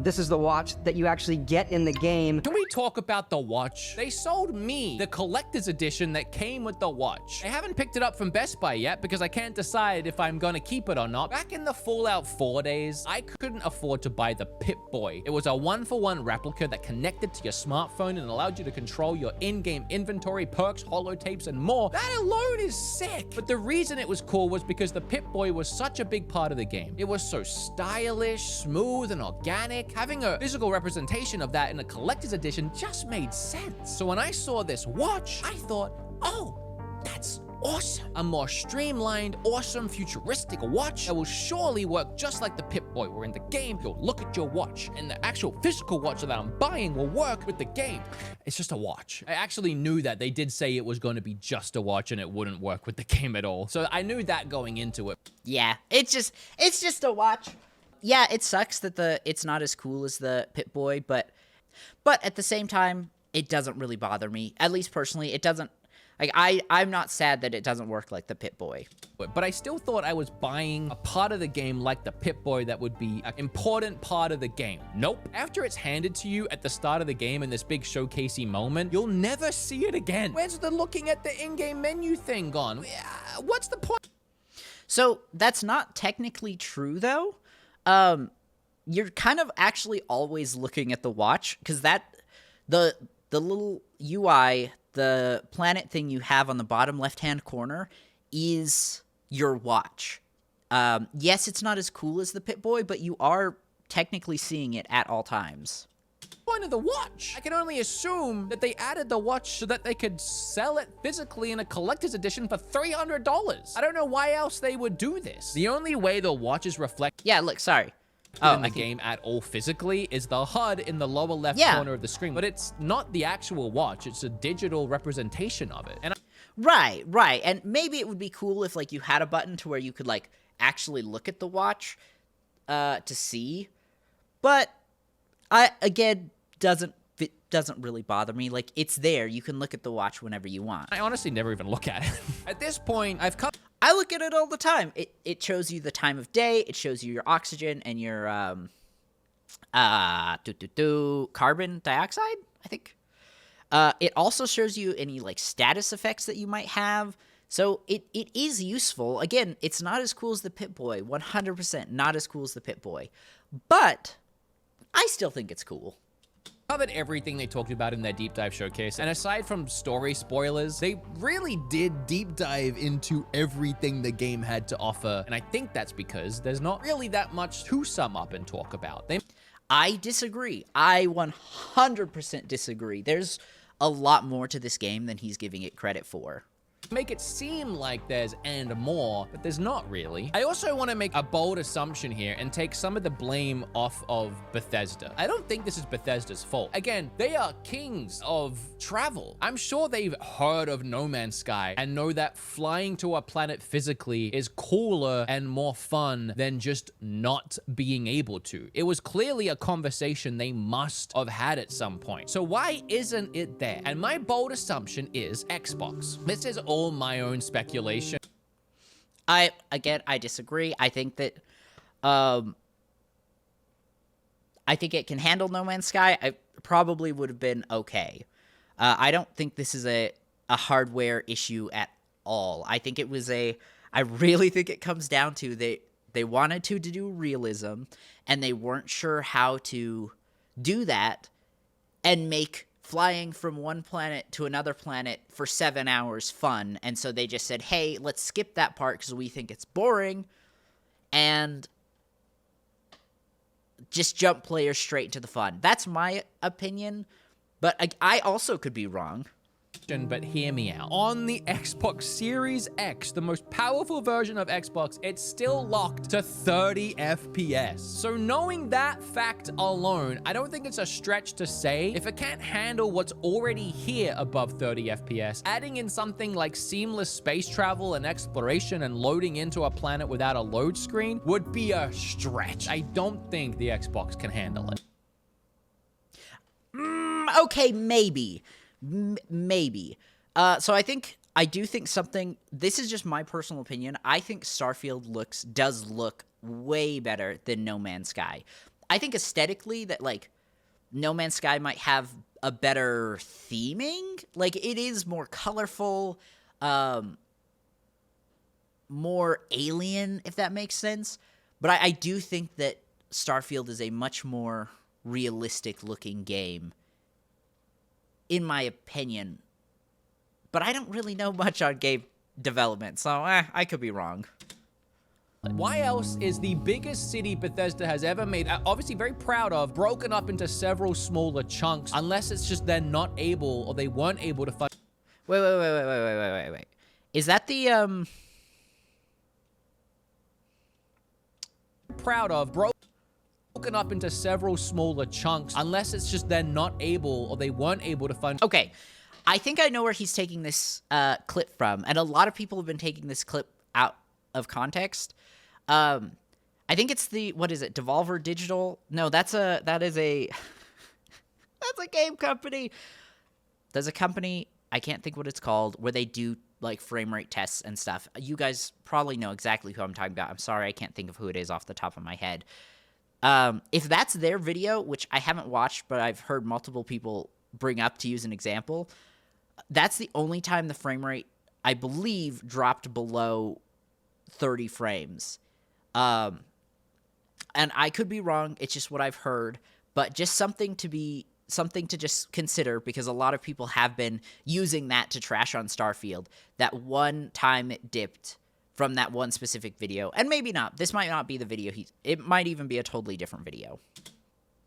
This is the watch that you actually get in the game. Can we talk about the watch? They sold me the collector's edition that came with the watch. I haven't picked it up from Best Buy yet because I can't decide if I'm gonna keep it or not. Back in the Fallout 4 days, I couldn't afford to buy the Pip-Boy. It was a 1-for-1 replica that connected to your smartphone and allowed you to control your in-game inventory, perks, holotapes, and more. That alone is sick. But the reason it was cool was because the Pip-Boy was such a big part of the game. It was so stylish, smooth, and organic. Having a physical representation of that in a collector's edition just made sense. So when I saw this watch, I thought, oh, that's awesome. A more streamlined, awesome, futuristic watch that will surely work just like the Pip-Boy, where in the game, you'll look at your watch, and the actual physical watch that I'm buying will work with the game. It's just a watch. I actually knew that. They did say it was going to be just a watch and it wouldn't work with the game at all. So I knew that going into it. Yeah, it's just a watch. Yeah, it sucks that it's not as cool as the Pip-Boy, but at the same time, it doesn't really bother me. At least personally, it doesn't. Like, I'm not sad that it doesn't work like the Pip-Boy. But I still thought I was buying a part of the game like the Pip-Boy that would be an important part of the game. Nope. After it's handed to you at the start of the game in this big showcasey moment, you'll never see it again. Where's the looking at the in-game menu thing gone? What's the point? So that's not technically true, though. You're kind of actually always looking at the watch, because the little UI, the planet thing you have on the bottom left-hand corner is your watch. Yes, it's not as cool as the Pip-Boy, but you are technically seeing it at all times. Point of the watch? I can only assume that they added the watch so that they could sell it physically in a collector's edition for $300. I don't know why else they would do this. The only way the watch is reflected Yeah, look, sorry. in the game at all physically is the HUD in the lower left corner of the screen. But it's not the actual watch. It's a digital representation of it. And Right. And maybe it would be cool if, like, you had a button to where you could, like, actually look at the watch to see. But again, doesn't really bother me. Like, it's there. You can look at the watch whenever you want. I honestly never even look at it. At this point, I've come... I look at it all the time. It shows you the time of day. It shows you your oxygen and your carbon dioxide, I think. It also shows you any, like, status effects that you might have. So it is useful. Again, it's not as cool as the Pip-Boy. 100% not as cool as the Pip-Boy. But I still think it's cool. Covered everything they talked about in their deep dive showcase, and aside from story spoilers, they really did deep dive into everything the game had to offer, and I think that's because there's not really that much to sum up and talk about. I disagree. I 100% disagree. There's a lot more to this game than he's giving it credit for. Make it seem like there's and more, but there's not really. I also want to make a bold assumption here and take some of the blame off of Bethesda. I don't think this is Bethesda's fault. Again, they are kings of travel. I'm sure they've heard of No Man's Sky and know that flying to a planet physically is cooler and more fun than just not being able to. It was clearly a conversation they must have had at some point. So why isn't it there? And my bold assumption is Xbox. This is all my own speculation. I disagree. I think that I think it can handle No Man's Sky. I probably would have been okay. I don't think this is a hardware issue at all. I think it was I really think it comes down to they wanted to do realism, and they weren't sure how to do that and make flying from one planet to another planet for 7 hours fun. And so they just said, hey, let's skip that part because we think it's boring, and just jump players straight into the fun. That's my opinion, but I also could be wrong. But hear me out. On the Xbox Series X, the most powerful version of Xbox, it's still locked to 30 FPS. So knowing that fact alone, I don't think it's a stretch to say if it can't handle what's already here above 30 FPS, adding in something like seamless space travel and exploration and loading into a planet without a load screen would be a stretch. I don't think the Xbox can handle it. Okay, maybe. Maybe. So I do think something, this is just my personal opinion, I think Starfield does look way better than No Man's Sky. I think aesthetically that, like, No Man's Sky might have a better theming. Like, it is more colorful, more alien, if that makes sense. But I do think that Starfield is a much more realistic looking game, in my opinion. But I don't really know much on game development, so I could be wrong. Why else is the biggest city Bethesda has ever made, obviously very proud of, broken up into several smaller chunks, unless it's just they're not able, or they weren't able to find... Wait. Is that the proud of, broken up into several smaller chunks, unless it's just they're not able or they weren't able to find. Okay, I think I know where he's taking this clip from, and a lot of people have been taking this clip out of context. I think it's the, what is it, Devolver Digital? No, that is a that's a game company. There's a company, I can't think what it's called, where they do like frame rate tests and stuff. You guys probably know exactly who I'm talking about. I'm sorry, I can't think of who it is off the top of my head. If that's their video, which I haven't watched, but I've heard multiple people bring up to use an example, that's the only time the frame rate, I believe, dropped below 30 frames. And I could be wrong. It's just what I've heard, but just something to just consider, because a lot of people have been using that to trash on Starfield. That one time it dipped from that one specific video, and maybe not. This might not be the video it might even be a totally different video.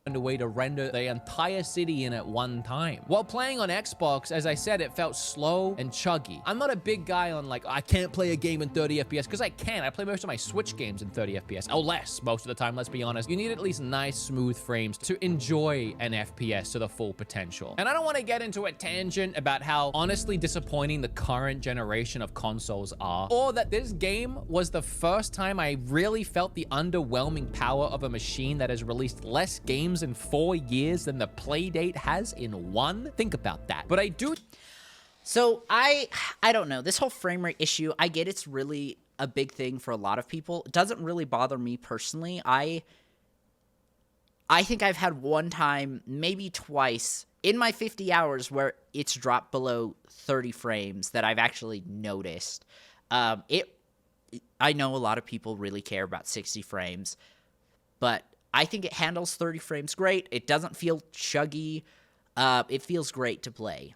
A way to render the entire city in at one time. While playing on Xbox, as I said, it felt slow and chuggy. I'm not a big guy on like, I can't play a game in 30 FPS, because I can. I play most of my Switch games in 30 FPS, or less most of the time, let's be honest. You need at least nice, smooth frames to enjoy an FPS to the full potential. And I don't want to get into a tangent about how honestly disappointing the current generation of consoles are, or that this game was the first time I really felt the underwhelming power of a machine that has released less games in 4 years than the Playdate has in 1. Think about that. But I do. So I don't know. This whole frame rate issue, I get it's really a big thing for a lot of people. It doesn't really bother me personally. I think I've had one time, maybe twice, in my 50 hours where it's dropped below 30 frames that I've actually noticed. I know a lot of people really care about 60 frames, but I think it handles 30 frames great. It doesn't feel chuggy. It feels great to play.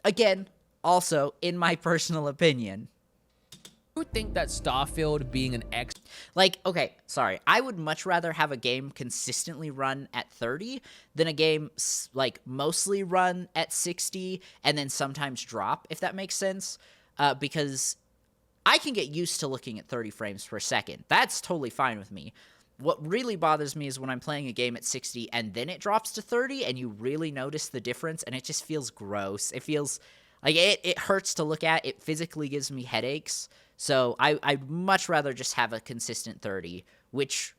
Again, also, in my personal opinion. I would think that Starfield being an X... Like, okay, sorry. I would much rather have a game consistently run at 30 than a game, like, mostly run at 60 and then sometimes drop, if that makes sense. Because I can get used to looking at 30 frames per second. That's totally fine with me. What really bothers me is when I'm playing a game at 60 and then it drops to 30 and you really notice the difference and it just feels gross. It feels like it hurts to look at. It physically gives me headaches. So I'd much rather just have a consistent 30, which,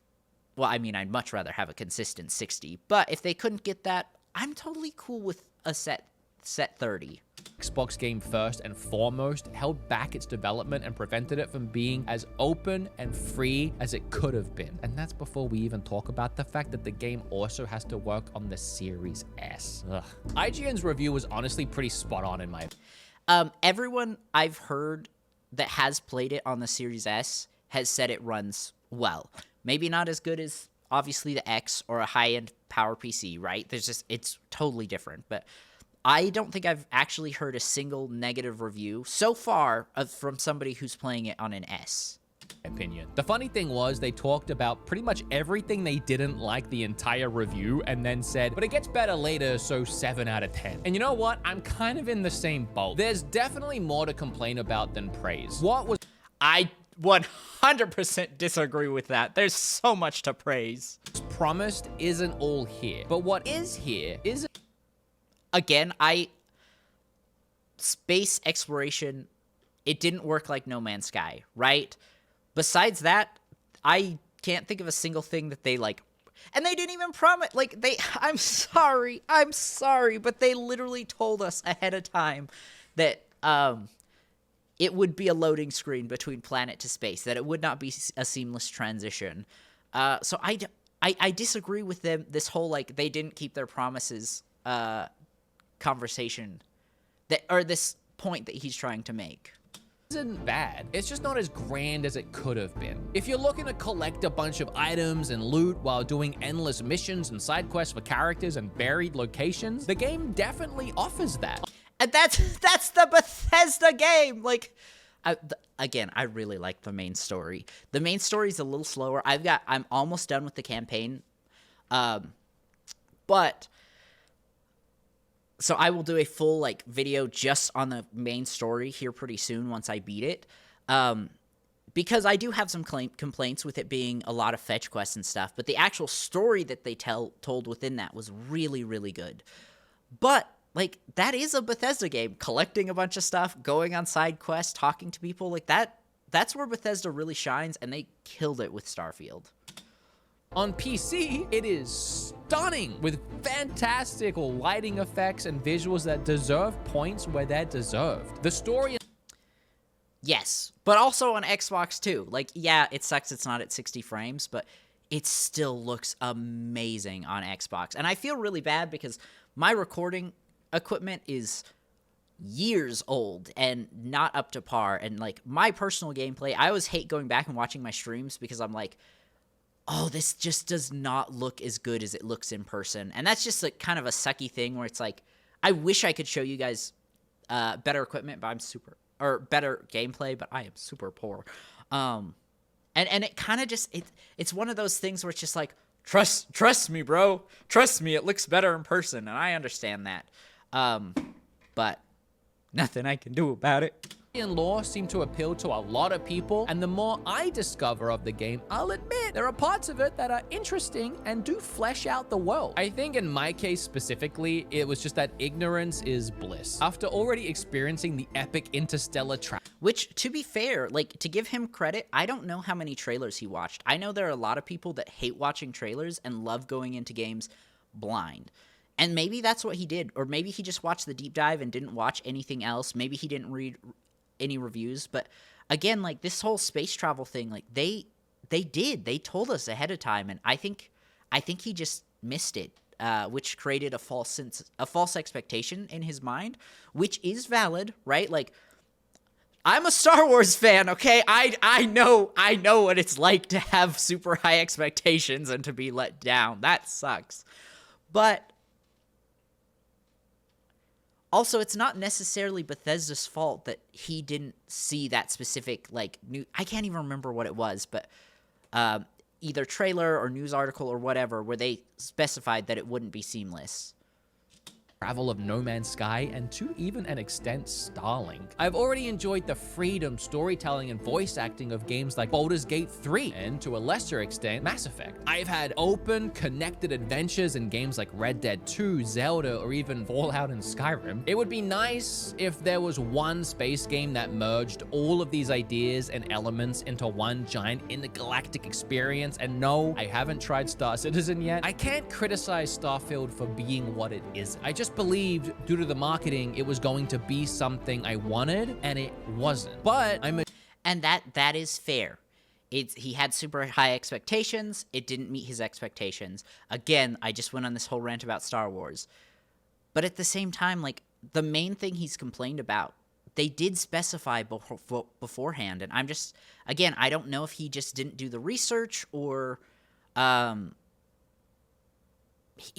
well, I mean, I'd much rather have a consistent 60. But if they couldn't get that, I'm totally cool with a set 30. Xbox game first and foremost held back its development and prevented it from being as open and free as it could have been. And that's before we even talk about the fact that the game also has to work on the Series S. Ugh. IGN's review was honestly pretty spot on in my opinion. Everyone I've heard that has played it on the Series S has said it runs well. Maybe not as good as obviously the X or a high-end power PC, right? It's totally different, but I don't think I've actually heard a single negative review so far from somebody who's playing it on an S. Opinion. The funny thing was they talked about pretty much everything they didn't like the entire review and then said, but it gets better later, so 7 out of 10. And you know what? I'm kind of in the same boat. There's definitely more to complain about than praise. I 100% disagree with that. There's so much to praise. Promised isn't all here, but what is here is... Again, space exploration, it didn't work like No Man's Sky, right? Besides that, I can't think of a single thing that they, like, and they didn't even promise, like, I'm sorry, but they literally told us ahead of time that, it would be a loading screen between planet to space, that it would not be a seamless transition. So I disagree with them, this whole, like, they didn't keep their promises, conversation or this point that he's trying to make. Isn't bad. It's just not as grand as it could have been. If you're looking to collect a bunch of items and loot while doing endless missions and side quests for characters and buried locations, the game definitely offers that. And that's the Bethesda game. Like, again, I really like the main story. The main story is a little slower. I'm almost done with the campaign, but So I will do a full like video just on the main story here pretty soon once I beat it. Because I do have some complaints with it being a lot of fetch quests and stuff, but the actual story that they told within that was really, really good. But, like, that is a Bethesda game. Collecting a bunch of stuff, going on side quests, talking to people, like, that's where Bethesda really shines, and they killed it with Starfield. On PC, it is stunning with fantastic lighting effects and visuals that deserve points where they're deserved. The story... Yes, but also on Xbox too. Like, yeah, it sucks it's not at 60 frames, but it still looks amazing on Xbox. And I feel really bad because my recording equipment is years old and not up to par. And, like, my personal gameplay, I always hate going back and watching my streams because I'm like, oh, this just does not look as good as it looks in person. And that's just, like, kind of a sucky thing where it's like, I wish I could show you guys better equipment, but I'm or better gameplay, but I am super poor. And it kind of just, it's one of those things where it's just like, trust me, bro. Trust me, it looks better in person, and I understand that. But nothing I can do about it. and lore seem to appeal to a lot of people, and the more I discover of the game, I'll admit there are parts of it that are interesting and do flesh out the world. I think in my case specifically, it was just that ignorance is bliss. After already experiencing the epic interstellar travel, which, to be fair, like, to give him credit, I don't know how many trailers he watched. I know there are a lot of people that hate watching trailers and love going into games blind. And maybe that's what he did, or maybe he just watched the deep dive and didn't watch anything else. Maybe he didn't read any reviews. But again, like, this whole space travel thing, like, they told us ahead of time, and I think he just missed it, which created a false expectation in his mind, which is valid, right? Like, I'm a Star Wars fan, okay? I know what it's like to have super high expectations and to be let down. That sucks. But also, it's not necessarily Bethesda's fault that he didn't see that specific, like, I can't even remember what it was, but either trailer or news article or whatever, where they specified that it wouldn't be seamless. Travel of No Man's Sky, and to even an extent Starlink. I've already enjoyed the freedom, storytelling, and voice acting of games like Baldur's Gate 3, and to a lesser extent, Mass Effect. I've had open, connected adventures in games like Red Dead 2, Zelda, or even Fallout and Skyrim. It would be nice if there was one space game that merged all of these ideas and elements into one giant intergalactic experience, and no, I haven't tried Star Citizen yet. I can't criticize Starfield for being what it isn't. I just believed, due to the marketing, it was going to be something I wanted, and it wasn't. But and that is fair. He had super high expectations. It didn't meet his expectations. Again, I just went on this whole rant about Star Wars. But at the same time, like, the main thing he's complained about, they did specify beforehand, and I'm just, again, I don't know if he just didn't do the research, or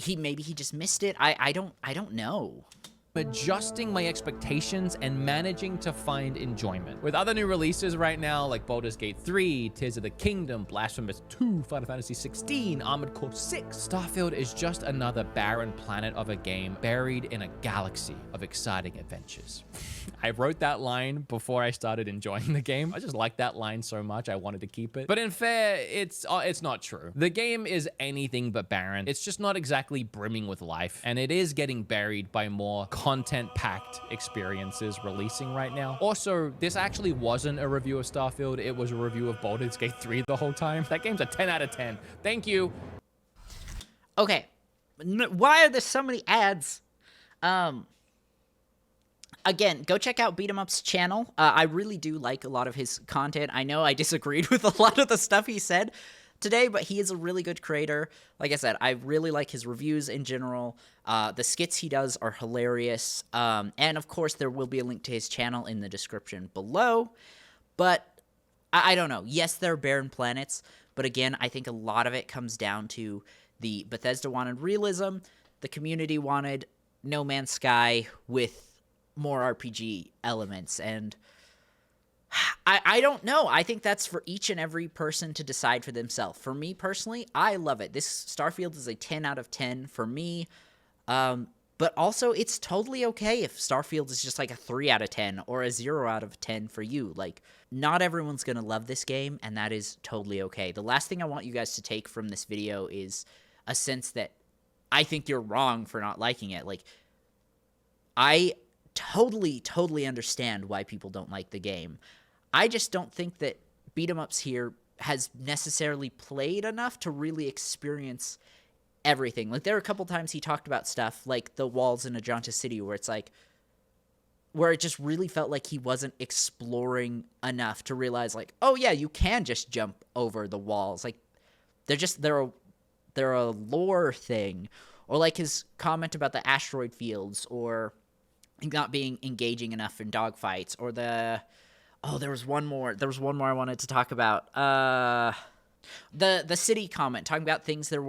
maybe he just missed it. I don't know. Adjusting my expectations and managing to find enjoyment. With other new releases right now, like Baldur's Gate 3, Tears of the Kingdom, Blasphemous 2, Final Fantasy 16, Armored Core 6, Starfield is just another barren planet of a game buried in a galaxy of exciting adventures. I wrote that line before I started enjoying the game. I just liked that line so much, I wanted to keep it. But in fair, it's not true. The game is anything but barren. It's just not exactly brimming with life, and it is getting buried by more content-packed experiences releasing right now. Also, this actually wasn't a review of Starfield. It was a review of Baldur's Gate 3 the whole time. That game's a 10 out of 10. Thank you. Okay. Why are there so many ads? Again, go check out Beatemups' channel. I really do like a lot of his content. I know I disagreed with a lot of the stuff he said today, but he is a really good creator. Like I said, I really like his reviews in general. The skits he does are hilarious. And of course, there will be a link to his channel in the description below. But I don't know. Yes, there are barren planets. But again, I think a lot of it comes down to the Bethesda wanted realism. The community wanted No Man's Sky with more RPG elements. And I don't know. I think that's for each and every person to decide for themselves. For me personally, I love it. This Starfield is a 10 out of 10 for me. But also, it's totally okay if Starfield is just like a 3 out of 10 or a 0 out of 10 for you. Like, not everyone's going to love this game, and that is totally okay. The last thing I want you guys to take from this video is a sense that I think you're wrong for not liking it. Like, I totally understand why people don't like the game. I just don't think that Beatemups here has necessarily played enough to really experience everything. Like, there are a couple times he talked about stuff like the walls in Ajanta City where it's like, where it just really felt like he wasn't exploring enough to realize, like, oh yeah, you can just jump over the walls. Like, they're a lore thing. Or like his comment about the asteroid fields, or not being engaging enough in dogfights, or there was one more I wanted to talk about. The city comment, talking about things there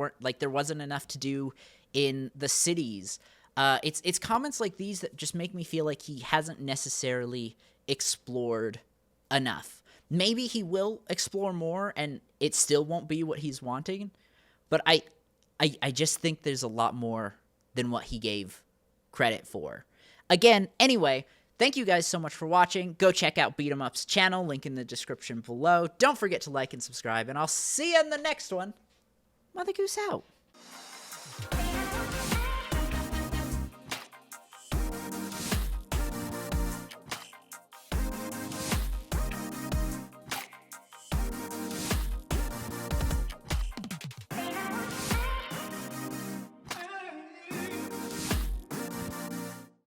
wasn't enough to do in the cities. It's comments like these that just make me feel like he hasn't necessarily explored enough. Maybe he will explore more and it still won't be what he's wanting, but I just think there's a lot more than what he gave credit for. Again, anyway, thank you guys so much for watching. Go check out Beatemup's channel, link in the description below. Don't forget to like and subscribe, and I'll see you in the next one. MotherGoose out.